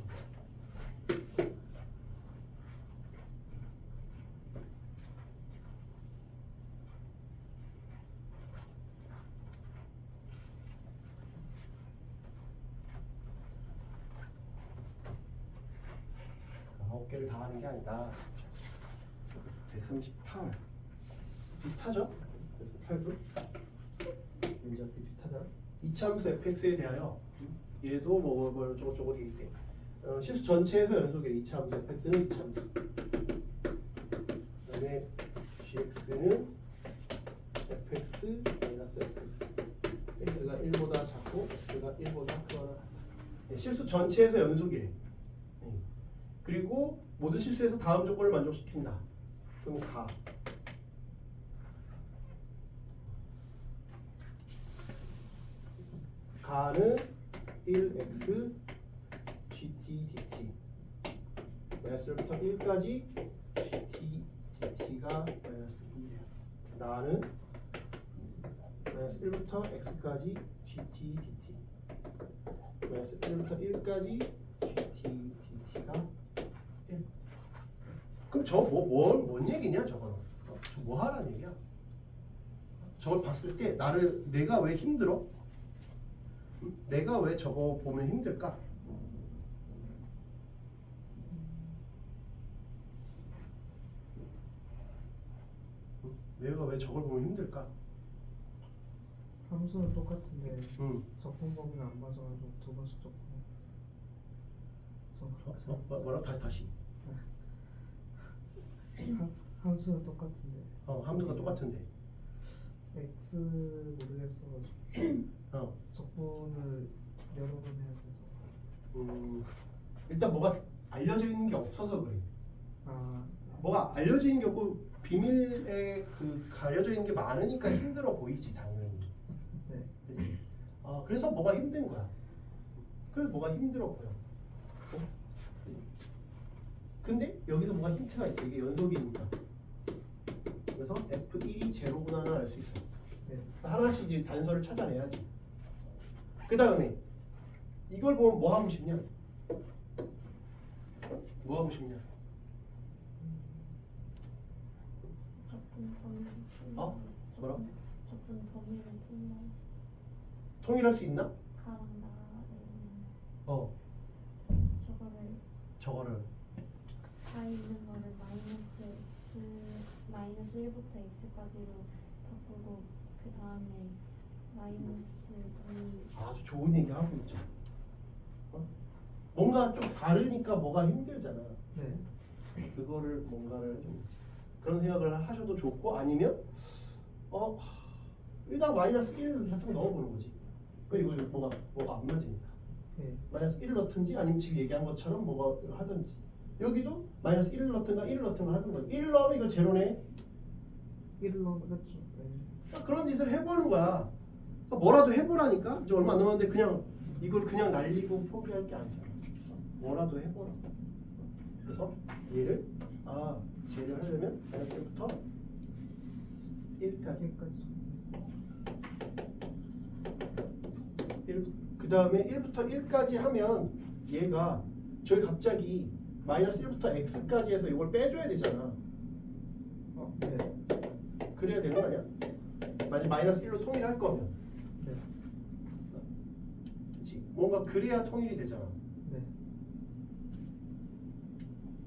Speaker 1: 아홉 개를 다 하는 게 아니다. 138 비슷하죠? 8도 문제 비슷하잖아. 이차함수 fx에 대하여 얘도 뭐 저거 돼 있대. 실수 전체에서 연속이래. 이차함수 fx는 이차함수. 그다음에 gx는 fx 마이너스 fx. x가 1보다 작고 x가 1보다 크거나 같다. 네, 실수 전체에서 연속이래. 그리고 모든 실수에서 다음 조건을 만족시킨다. 그럼 가. 가는 1x gt dt 마이너스 1부터 1까지 gt dt가 마이너스 2야. 나는 마이너스 1부터 x까지 gt dt 마이너스 1부터 1까지 gt dt가 1. 그럼 저 뭔 얘기냐 저거는? 저 뭐 하라는 얘기야? 저걸 봤을 때 내가 왜 힘들어? 내가 왜 저거 보면 힘들까? 얘가 왜 저걸 보면 힘들까?
Speaker 3: 함수는 똑같은데
Speaker 1: 응.
Speaker 3: 적분 범위가 안 맞아가지고 두 번씩 적분. 그래서 그렇게 생각했어요.
Speaker 1: 뭐라 다시.
Speaker 3: 함수는 똑같은데
Speaker 1: 함수가 똑같은데.
Speaker 3: x 모르겠어가지고
Speaker 1: 어.
Speaker 3: 적분을 여러 번 해야 돼서.
Speaker 1: 일단 뭐가 알려져 있는 게 없어서 그래.
Speaker 3: 아
Speaker 1: 뭐가 알려져 있는 게 없고 비밀에 그 가려져 있는 게 많으니까 힘들어 보이지 당연히.
Speaker 3: 네.
Speaker 1: 그래서 뭐가 힘든 거야. 그래서 뭐가 힘들어 보여. 어? 근데 여기서 뭐가 힌트가 있어. 이게 연속이니까. 그래서 F1이 제로구나를 알 수 있어.
Speaker 3: 네.
Speaker 1: 하나씩 이제 단서를 찾아내야지. 그 다음에 이걸 보면 뭐 하고 싶냐? 뭐 하고 싶냐?
Speaker 2: 적분 범위를
Speaker 1: 어? 뭐라?
Speaker 2: 적분 범위를
Speaker 1: 통일할 수 있나?
Speaker 2: 가랑 나를
Speaker 1: 어. 저거를
Speaker 2: 다 있는 거를 마이너스 1부터 x까지로 바꾸고 그 다음에 마이너스 2
Speaker 1: 아주 좋은 얘기 하고 있죠. 뭔가 좀 다르니까 뭐가 힘들잖아.
Speaker 3: 네.
Speaker 1: 그거를 뭔가를 좀 그런 생각을 하셔도 좋고 아니면 여기다 마이너스 1 같은 거 넣어보는 거지. 그 이거 뭐가 안 맞으니까
Speaker 3: 네.
Speaker 1: 마이너스 1을 넣든지 아니면 지금 얘기한 것처럼 뭐가 하든지 여기도 마이너스 1을 넣든가 1을 넣든가 하는 거야. 1을 넣으면 이거 제로네.
Speaker 3: 1을 넣었죠. 네.
Speaker 1: 그런 짓을 해보는 거야. 그러니까 뭐라도 해보라니까. 이제 얼마 안 남았는데 그냥 이걸 그냥 날리고 포기할 게 아니잖아. 뭐라도 해보라. 그래서 얘를 쟤를 하려면 마이너스 1부터 1까지. 그 다음에 1부터 1까지 하면 얘가 저기 갑자기 마이너스 1부터 x까지 해서 이걸 빼줘야 되잖아.
Speaker 3: 네.
Speaker 1: 그래야 되는 거 아니야? 만약 마이너스 1로 통일할 거면.
Speaker 3: 네.
Speaker 1: 그치? 뭔가 그래야 통일이 되잖아.
Speaker 3: 네.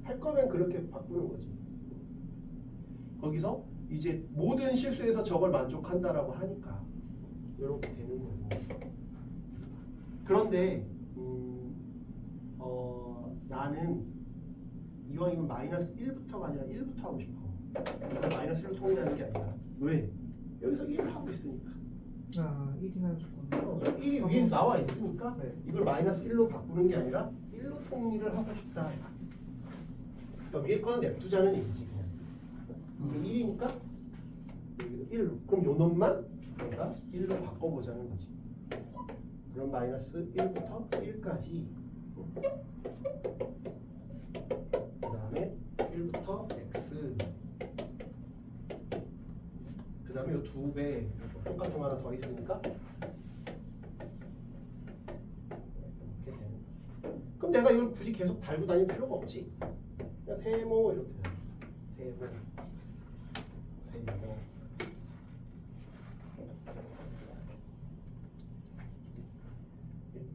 Speaker 1: 할 거면 그렇게 바꾸는 거지. 거기서 이제 모든 실수에서 저걸 만족한다라고 하니까 이렇게 되는 거고. 그런데 나는 이왕이면 마이너스 1부터가 아니라 1부터 하고 싶어. 마이너스 1로 통일하는 게 아니라. 왜? 여기서 1을 하고 있으니까.
Speaker 3: 1이나 조금.
Speaker 1: 1이 위에 나와 있으니까
Speaker 3: 네.
Speaker 1: 이걸 마이너스 1로 바꾸는 게 아니라 1로 통일을 하고 싶다. 그러니까 위에 거는 냅두자는 얘기지 그냥. 이게 1이니까 1로. 그럼 요 놈만 내가 1로 바꿔보자는 거지. 그럼 마이너스 1부터 1까지 그 다음에 1부터 x 그 다음에 요 2배 똑같은 거 하나 더 있으니까 이렇게 되는 거죠. 그럼 내가 이걸 굳이 계속 달고 다닐 필요가 없지. 그냥 세모 이렇게 세모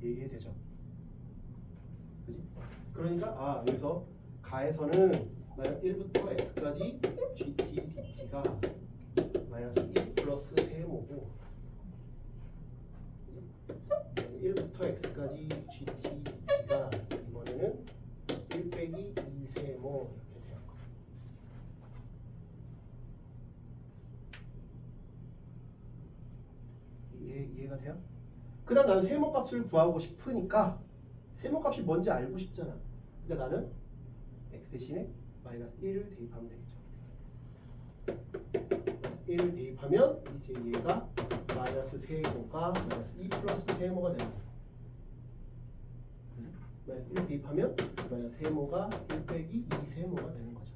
Speaker 1: 이해되죠? 그지? 그러니까 여기서 가에서는 마이너스 1부터 x까지 gt dt가 마이너스 1 플러스 세모고 1부터 x까지 gt dt가 이번에는 1 빼기 2 세모 이렇게 될 거예요. 이해가 돼요? 그 다음 나는 세모값을 구하고 싶으니까 세모값이 뭔지 알고 싶잖아. 그러니까 나는 x 대신에 마이너스 1을 대입하면 되겠죠. 1을 대입하면 이제 얘가 마이너스 세모가 마이너스 2 플러스 세모가 되는 거야. 마이너스 1을 대입하면 마이너스 세모가 1 빼기 2 세모가 되는 거죠.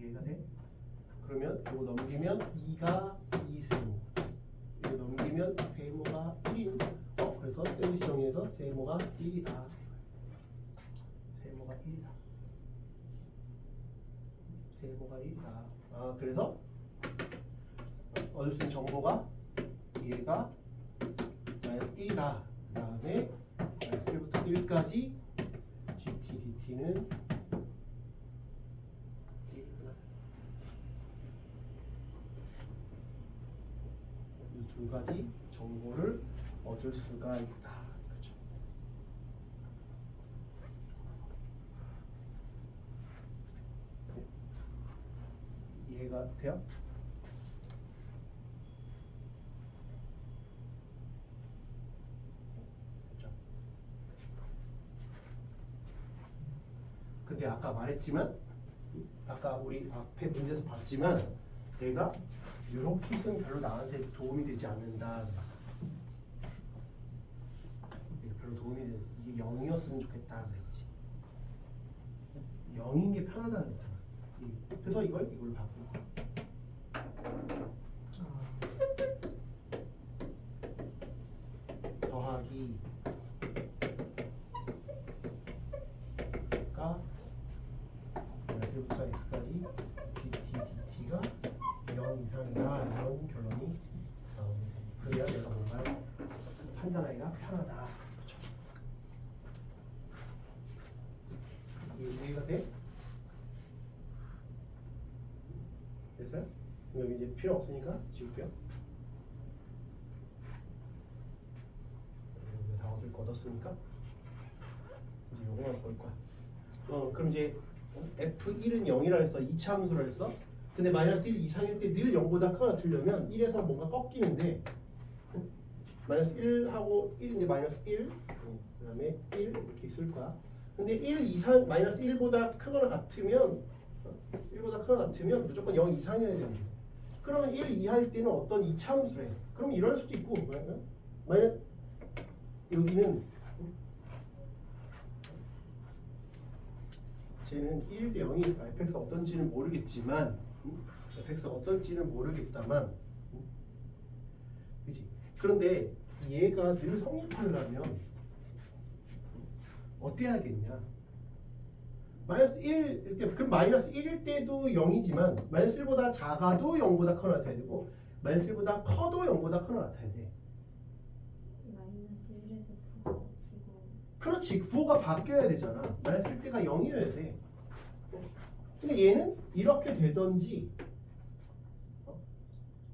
Speaker 1: 이해가 돼? 그러면 이거 넘기면 2가 2세모 이거 넘기면 세모가 1인 그래서 샌드위치 정리해서 세모가 1이다. 세모가 1이다. 세모가 1이다. 그래서 얻을 수 있는 정보가 얘가 마이너스 1이다. 그 다음에 마이너스 1부터 1까지 gt D는 1이구나. 이 두 가지 정보를 얻을 수가 있다. 그렇죠? 네. 이해가 돼요? 됐죠? 근데 아까 말했지만, 아까 우리 앞에 문제에서 봤지만, 내가 이렇게 쓰면 별로 나한테 도움이 되지 않는다. 이게 별로 도움이 돼. 이게 0이었으면 좋겠다 그랬지. 0인 게 편하다 그랬잖아. 그래서 이걸로 바꾸고. 더하기 가 1부터 x까지 dt가 0 이상이다 이런 결론이 나오게 됩니다. 그래야 내가 뭔가를 판단하기가 편하다. 그렇죠? 이해가 돼? 됐어요? 여기 이제 필요 없으니까 지울게요. 다 얻었으니까 이제 요거만 볼 거야. 그럼 이제 F1은 0이라 해서 2차 함수라 했어. 근데 마이너스 1 이상일 때 늘 0보다 크거나 틀려면 1에서 뭔가 꺾이는데 마이너스 1하고 1인데 마이너스 1 그 다음에 1 이렇게 있을 거야. 근데 1 이상 마이너스 1보다 크거나 같으면 1보다 크거나 같으면 무조건 0 이상이어야 되는 거야. 그러면 1 이하일 때는 어떤 2차 함수래. 그럼 이럴 수도 있고 마이너스 여기는 쟤는 1 대 0이니까 fx가 어떤지는 모르겠지만 fx가 어떤지는 모르겠다만 그치? 그런데 얘가 늘 성립하려면 어떻게 하겠냐? 마이너스 1일 때 그럼 마이너스 1일 때도 0이지만 마이너스 1보다 작아도 0보다 커나 같아야 되고 마이너스 1보다 커도 0보다 커나 같아야 돼.
Speaker 2: 마이너스 1에서 9가 바뀌고.
Speaker 1: 그렇지. 부호가 바뀌어야 되잖아. 마이너스 1 때가 0이어야 돼. 근데 얘는 이렇게 되던지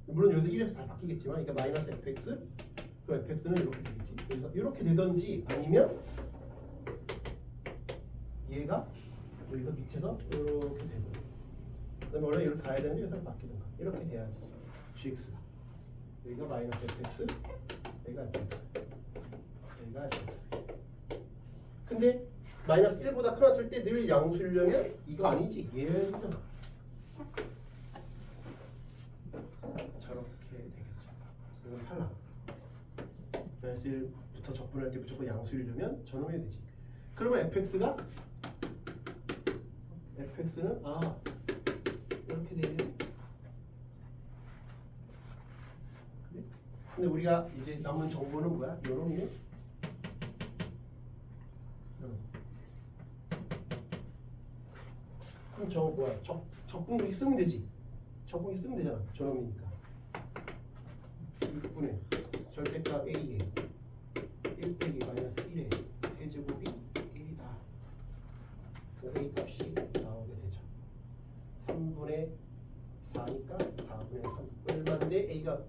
Speaker 1: 물론 여기서 1에서 다 바뀌겠지만 그러니까 마이너스 fx 그럼 fx는 이렇게 되겠지. 그래서 이렇게 되던지 아니면 얘가 여기서 밑에서 이렇게 되고 그다음에 원래 이렇게 가야 되는데 여기서 바뀌던가 이렇게 돼야지. gx가 여기가 마이너스 fx 여기가 fx 여기가 fx. 근데 마이너스 1보다 크나 때 늘 양수려면 이거 아니지. 얘잖아. 저렇게 되겠죠. 이건 탈락. 마이너스 1부터 적분할 때 무조건 양수려면 저놈이 되지. 그러면 fx는 이렇게 되네. 그래? 근데 우리가 이제 남은 정보는 뭐야? 요런 게 그럼 저거 뭐야? 적분기 쓰면 되지. 적분기 쓰면 되잖아. 저놈이니까. 6분의 절대값 A에 1 빼기 마이너스 1에 세제곱이 1이다. A 값이 나오게 되죠. 3분의 4니까 4분의 3. 얼마인데 A가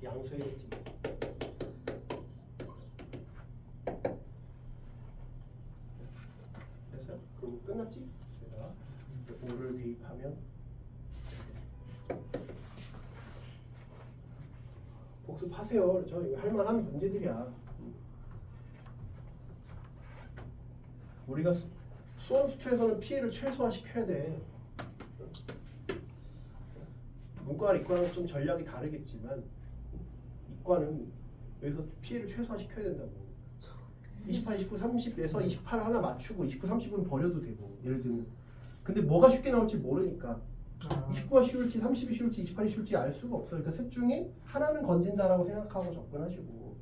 Speaker 1: 양수해야지. 됐어요? 그럼 끝났지? 제가 5를 대입하면 복습하세요. 저 이거 할만한 문제들이야. 우리가 수원 수투에서는 피해를 최소화시켜야 돼. 문과랑 이과는 좀 전략이 다르겠지만 이과는 여기서 피해를 최소화시켜야 된다고. 28, 29, 30에서 28 하나 맞추고 29, 30은 버려도 되고 예를 들면 근데 뭐가 쉽게 나올지 모르니까 29가 쉬울지 30이 쉬울지 28이 쉬울지 알 수가 없어요. 그러니까 셋 중에 하나는 건진다라고 생각하고 접근하시고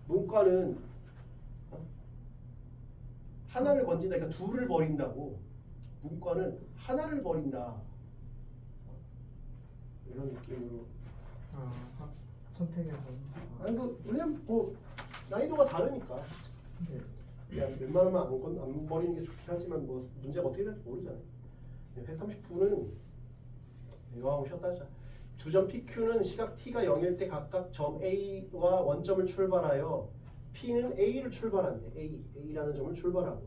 Speaker 1: 문과는 하나를 건진다 그러니까 둘을 버린다고 문과는 하나를 버린다 이런 느낌으로
Speaker 3: 선택해서
Speaker 1: 아니 왜냐면 뭐 난이도가 다르니까
Speaker 3: 네.
Speaker 1: 그냥 웬만하면 안 버리는 게 좋긴 하지만 뭐 문제가 어떻게 될지 모르잖아요. 139는 이거 하고 쉬었다 하자. 주점 PQ는 시각 T가 0일 때 각각 점 A와 원점을 출발하여 P는 A를 출발한대. A라는 점을 출발하고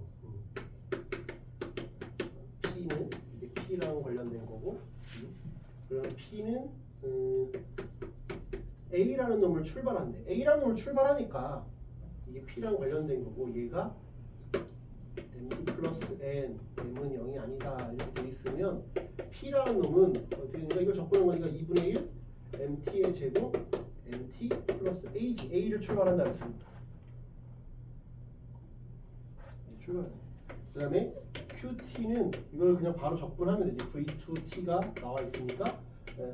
Speaker 1: P는 이게 P랑 관련된 거고 그러면 P는 A라는 놈을 출발한대. A라는 놈을 출발하니까 이게 P랑 관련된 거고 얘가 MD 플러스 N, M은 0이 아니다 이렇게 돼 있으면 P라는 놈은 어떻게 되니까 이걸 적보는 거니까 2분의 1 MT의 제곱 MT 플러스 A지. A를 출발한다 했습니다. 출발. 그 다음에 QT는 이걸 그냥 바로 적분하면 되지. V2T가 나와 있으니까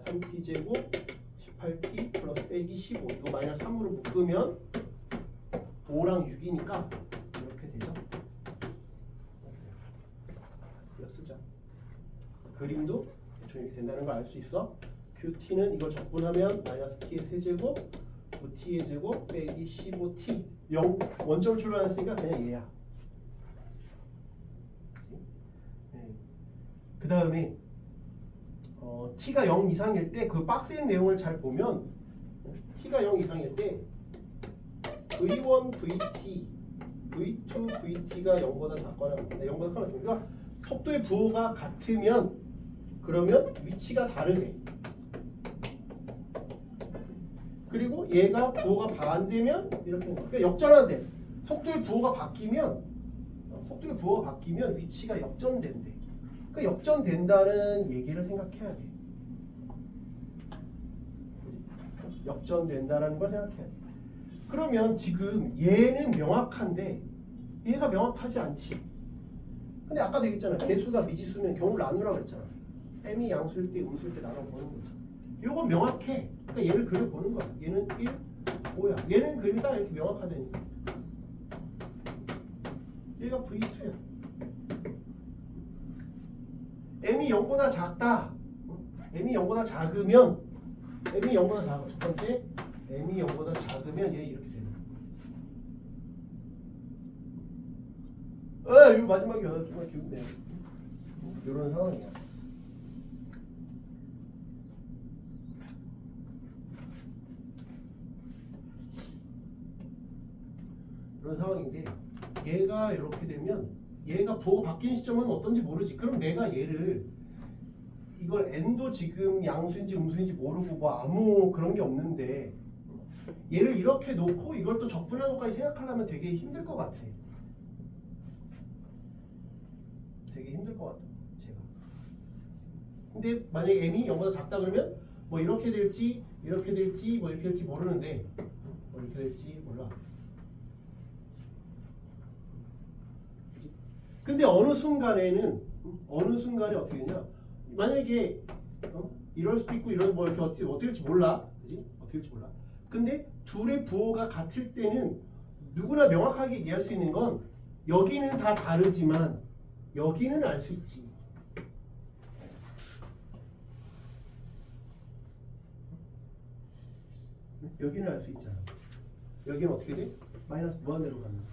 Speaker 1: 3T 제곱 18T 플러스 빼기 15 이거 마이너스 3으로 묶으면 5랑 6이니까 이렇게 되죠. 이거 쓰자. 그림도 대충 이렇게 된다는 걸 알 수 있어. QT는 이걸 적분하면 마이너스 T의 세제곱 9T의 제곱 빼기 15T 0 원점을 출발했으니까 그냥 얘야. 그 다음에 T가 0 이상일 때 그 박스의 내용을 잘 보면 T가 0 이상일 때 V1 VT, V2 VT가 0보다 작거나 0보다 크거나 그러니까 속도의 부호가 같으면 그러면 위치가 다르대. 그리고 얘가 부호가 반대면 이렇게 그러니까 역전한대. 속도의 부호가 바뀌면 위치가 역전된대. 그러니까 역전된다는 얘기를 생각해야 돼. 역전된다라는 걸 생각해야 돼. 그러면 지금 얘는 명확한데 얘가 명확하지 않지. 근데 아까도 얘기했잖아. 개수가 미지수면 경우를 나누라고 했잖아. m이 양수일 때 음수일 때 나눠보는 거지. 요건 명확해. 그러니까 얘를 그려보는 거야. 얘는 1, 5야. 얘는 그림이 딱 이렇게 명확하다니까. 얘가 V2야. m이 0보다 작다. m이 0보다 작으면 m이 0보다 작아. 첫 번째 m이 0보다 작으면 얘 이렇게 되는 거야. 이거 마지막이야. 정말 기운내. 이런 상황이야. 이런 상황인데 얘가 이렇게 되면 얘가 부호가 바뀌는 시점은 어떤지 모르지. 그럼 내가 얘를 이걸 n도 지금 양수인지 음수인지 모르고 뭐 아무 그런 게 없는데 얘를 이렇게 놓고 이걸 또 적분하는 것까지 생각하려면 되게 힘들 것 같아. 되게 힘들 것 같아. 제가. 근데 만약에 m이 0보다 작다 그러면 뭐 이렇게 될지 이렇게 될지 뭐 이렇게 될지 모르는데 뭐 이렇게 될지 몰라. 근데 어느 순간에 어떻게 되냐? 만약에 이럴 수도 있고 이런 뭐 이렇게 어떻게 될지 몰라, 그지? 어떻게 될지 몰라. 근데 둘의 부호가 같을 때는 누구나 명확하게 얘기할 수 있는 건 여기는 다 다르지만 여기는 알 수 있지. 여기는 알 수 있잖아. 여기는 어떻게 돼? 마이너스 무한대로 간다.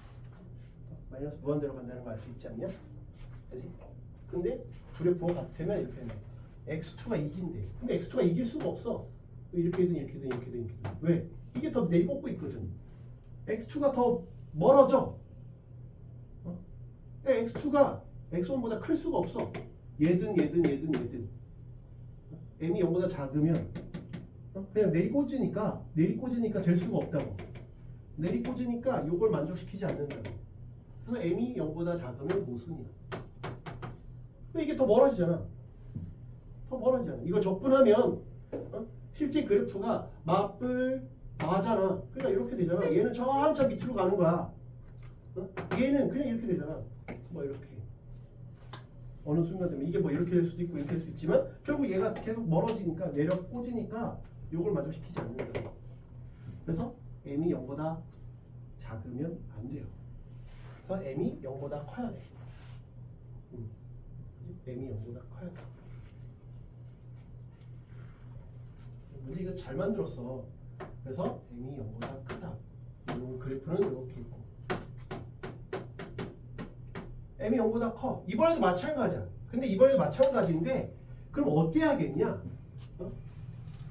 Speaker 1: 마이너스 무한대로 간다는 거 알 수 있지 않냐? 그지? 근데 둘의 부호 같으면 이렇게 돼. x2가 이긴대. 근데 x2가 이길 수가 없어. 이렇게든 이렇게든 이렇게든 이렇게든. 왜? 이게 더 내리꽂고 있거든. x2가 더 멀어져. x2가 x1보다 클 수가 없어. 얘든 m이 0보다 작으면 그냥 내리꽂으니까 될 수가 없다고. 내리꽂으니까 이걸 만족시키지 않는다고. 그래서 m이 0보다 작으면 모순이야. 근데 이게 더 멀어지잖아. 이거 적분하면 실제 그래프가 맞불 나잖아. 그러니까 이렇게 되잖아. 얘는 저 한참 밑으로 가는 거야. 얘는 그냥 이렇게 되잖아. 뭐 이렇게. 어느 순간 되면 이게 뭐 이렇게 될 수도 있고 이렇게 될 수 있지만 결국 얘가 계속 멀어지니까 내려 꽂으니까 요걸 만족시키지 않는다. 그래서 m이 0보다 작으면 안 돼요. 그래서 m이 0보다 커야 돼. m이 0보다 커야 돼. 문제 이거 잘 만들었어. 그래서 m이 0보다 크다. 이 그래프는 이렇게 있고 m이 0보다 커. 이번에도 마찬가지야. 근데 이번에도 마찬가지인데 그럼 어떻게 하겠냐?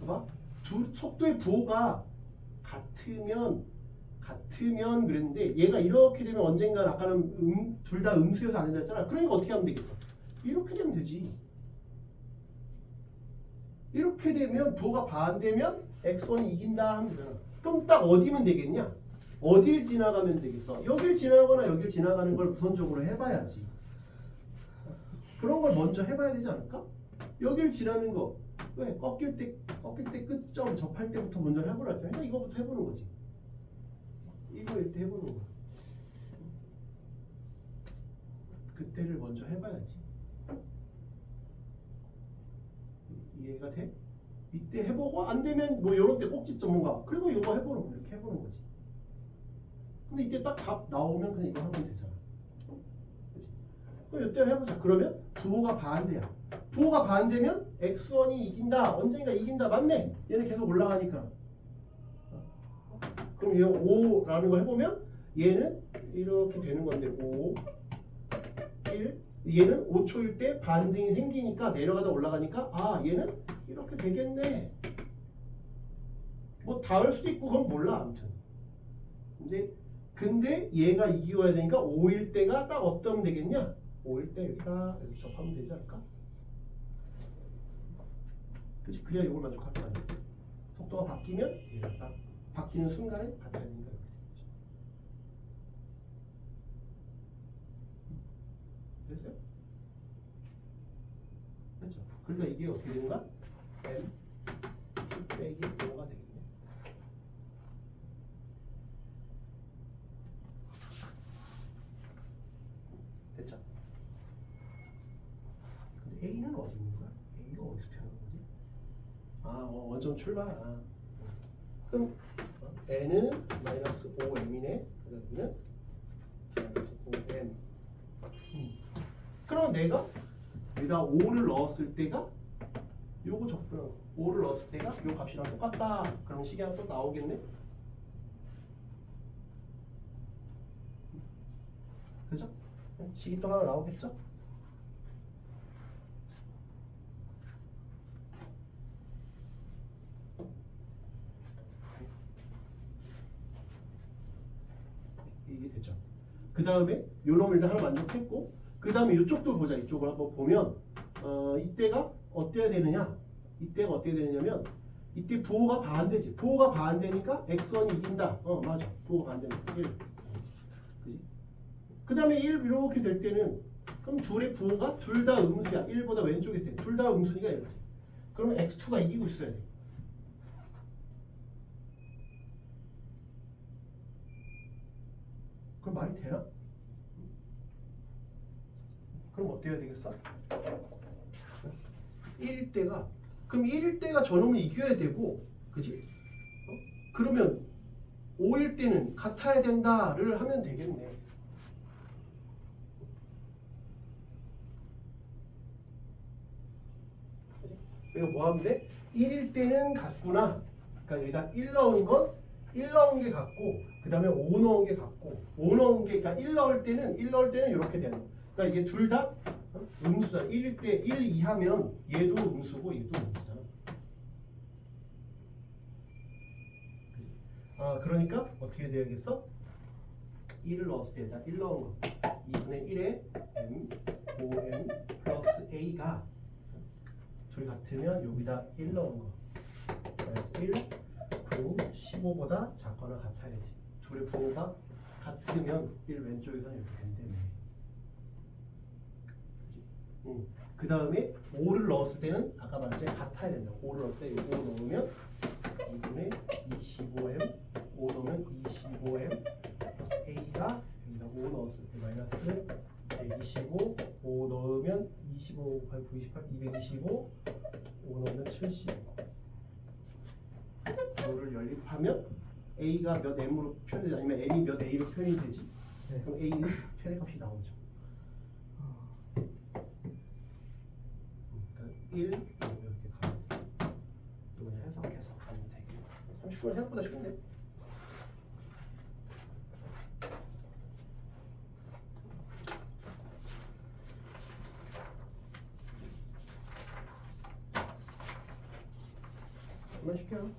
Speaker 1: 봐봐. 두 속도의 부호가 같으면 그랬는데 얘가 이렇게 되면 언젠가 아까는 둘 다 음수여서 안 된다 했잖아. 그러니까 어떻게 하면 되겠어? 이렇게 되면 되지. 이렇게 되면 부호가 반대면 x1이 이긴다 하면 되잖아. 그럼 딱 어디면 되겠냐? 어딜 지나가면 되겠어? 여길 지나가거나 여길 지나가는 걸 우선적으로 해봐야지. 그런 걸 먼저 해봐야 되지 않을까? 여길 지나는 거 왜? 꺾일 때 끝점 접할 때부터 먼저 해보라 했잖아. 그러니까 이거부터 해보는 거지. 이거 이렇게 해보는 거야. 그때를 먼저 해봐야지. 이해가 돼? 이때 해보고 안 되면 뭐 이런 때 꼭지점 뭔가 그리고 이거 해보는 거 이렇게 해보는 거지. 근데 이때 딱 답 나오면 그냥 이거 하면 되잖아. 그치? 그럼 이때를 해보자. 그러면 부호가 반대야. 부호가 반대면 x1이 이긴다. 언젠가 이긴다. 맞네. 얘는 계속 올라가니까. 그럼 얘 5라는 걸 해보면 얘는 이렇게 되는 건데 5, 1 얘는 5초일 때 반등이 생기니까 내려가다 올라가니까 아 얘는 이렇게 되겠네. 뭐 닿을 수도 있고 그건 몰라 아무튼. 근데 얘가 이기고 해야 되니까 5일 때가 딱 어떠면 되겠냐? 5일 때 여기다 이렇게 접하면 되지 않을까? 그치? 그래야 이걸 만족할 거 아니야. 속도가 바뀌면 얘가 딱 바뀌는 순간에 같아야 되니까 이렇게 되겠지. 됐어요? 됐죠? 그러니까 이게 어떻게 되는가? m 빼기 5가 되겠네. 됐죠? 근데 A는 어디 있는 거야? A가 어디서 태어난 거지? 원점 출발. 그럼 n은 마이너스 5m이네. 그러면 마이너스 5m. 그럼 내가 여기다 5를 넣었을 때가 요거 적분 5를 넣었을 때가 요 값이랑 똑같다. 그럼 식이 하나 또 나오겠네. 그죠? 식이 또 하나 나오겠죠? 이게 되죠. 그 다음에 요놈을 일단 하나 만족했고 그 다음에 이쪽도 보자. 이쪽을 한번 보면 이때가 어때야 되느냐? 이때가 어떻게 되느냐면 이때 부호가 반대지. 부호가 반대니까 x1이 이긴다. 맞아. 부호가 반대니까 1. 그지? 그 다음에 1 이렇게 될 때는 그럼 둘의 부호가 둘 다 음수야. 1보다 왼쪽에 있을 때 둘 다 음수니까 이렇게. 그럼 x2가 이기고 있어야 돼. 그럼 말이 되나? 그럼 어떻게 해야 되겠어? 1일 때가 그럼 1일 때가 저놈을 이겨야 되고 그지? 그러면 5일 때는 같아야 된다를 하면 되겠네. 이거 뭐 하면 돼? 1일 때는 같구나. 그러니까 여기다 1 넣은 건 1 넣은 게 같고 그 다음에 5 넣은 게 같고 5 넣은 게 그러니까 1 넣을 때는 이렇게 되는. 그러니까 이게 둘 다 음수잖아. 1일 때 1 이하면 얘도 음수고 얘도 음수잖아. 그러니까 어떻게 돼야겠어? 1을 넣었을 때 일단 1 넣은 거 2분의 1에 m 5m 플러스 a가 둘이 같으면 여기다 1 넣은 거 마이너스 1 9 15보다 작거나 같아야지. 둘의 부호가 같으면 1 왼쪽에서는 이렇게 된다며. 그 다음에 5를 넣었을 때는 아까 말했듯이 같아야 된다. 5를 넣을 때 5 넣으면 2분의 25m 5 넣으면 25m 플러스 a가 여기다 5 넣었을 때 마이너스 125 5 넣으면 25 8 9 28 225 5 넣으면 75 5를 연립하면 a가 몇 m으로 표현되지 아니면 m이 몇 a로 표현이 되지.
Speaker 3: 네.
Speaker 1: 그럼 a는 최대값이 나오죠. 그러니까 1 이렇게 가면 또 그냥 해석해서 가면 되겠네. 30분은 생각보다 쉬운데. 그만시켜요.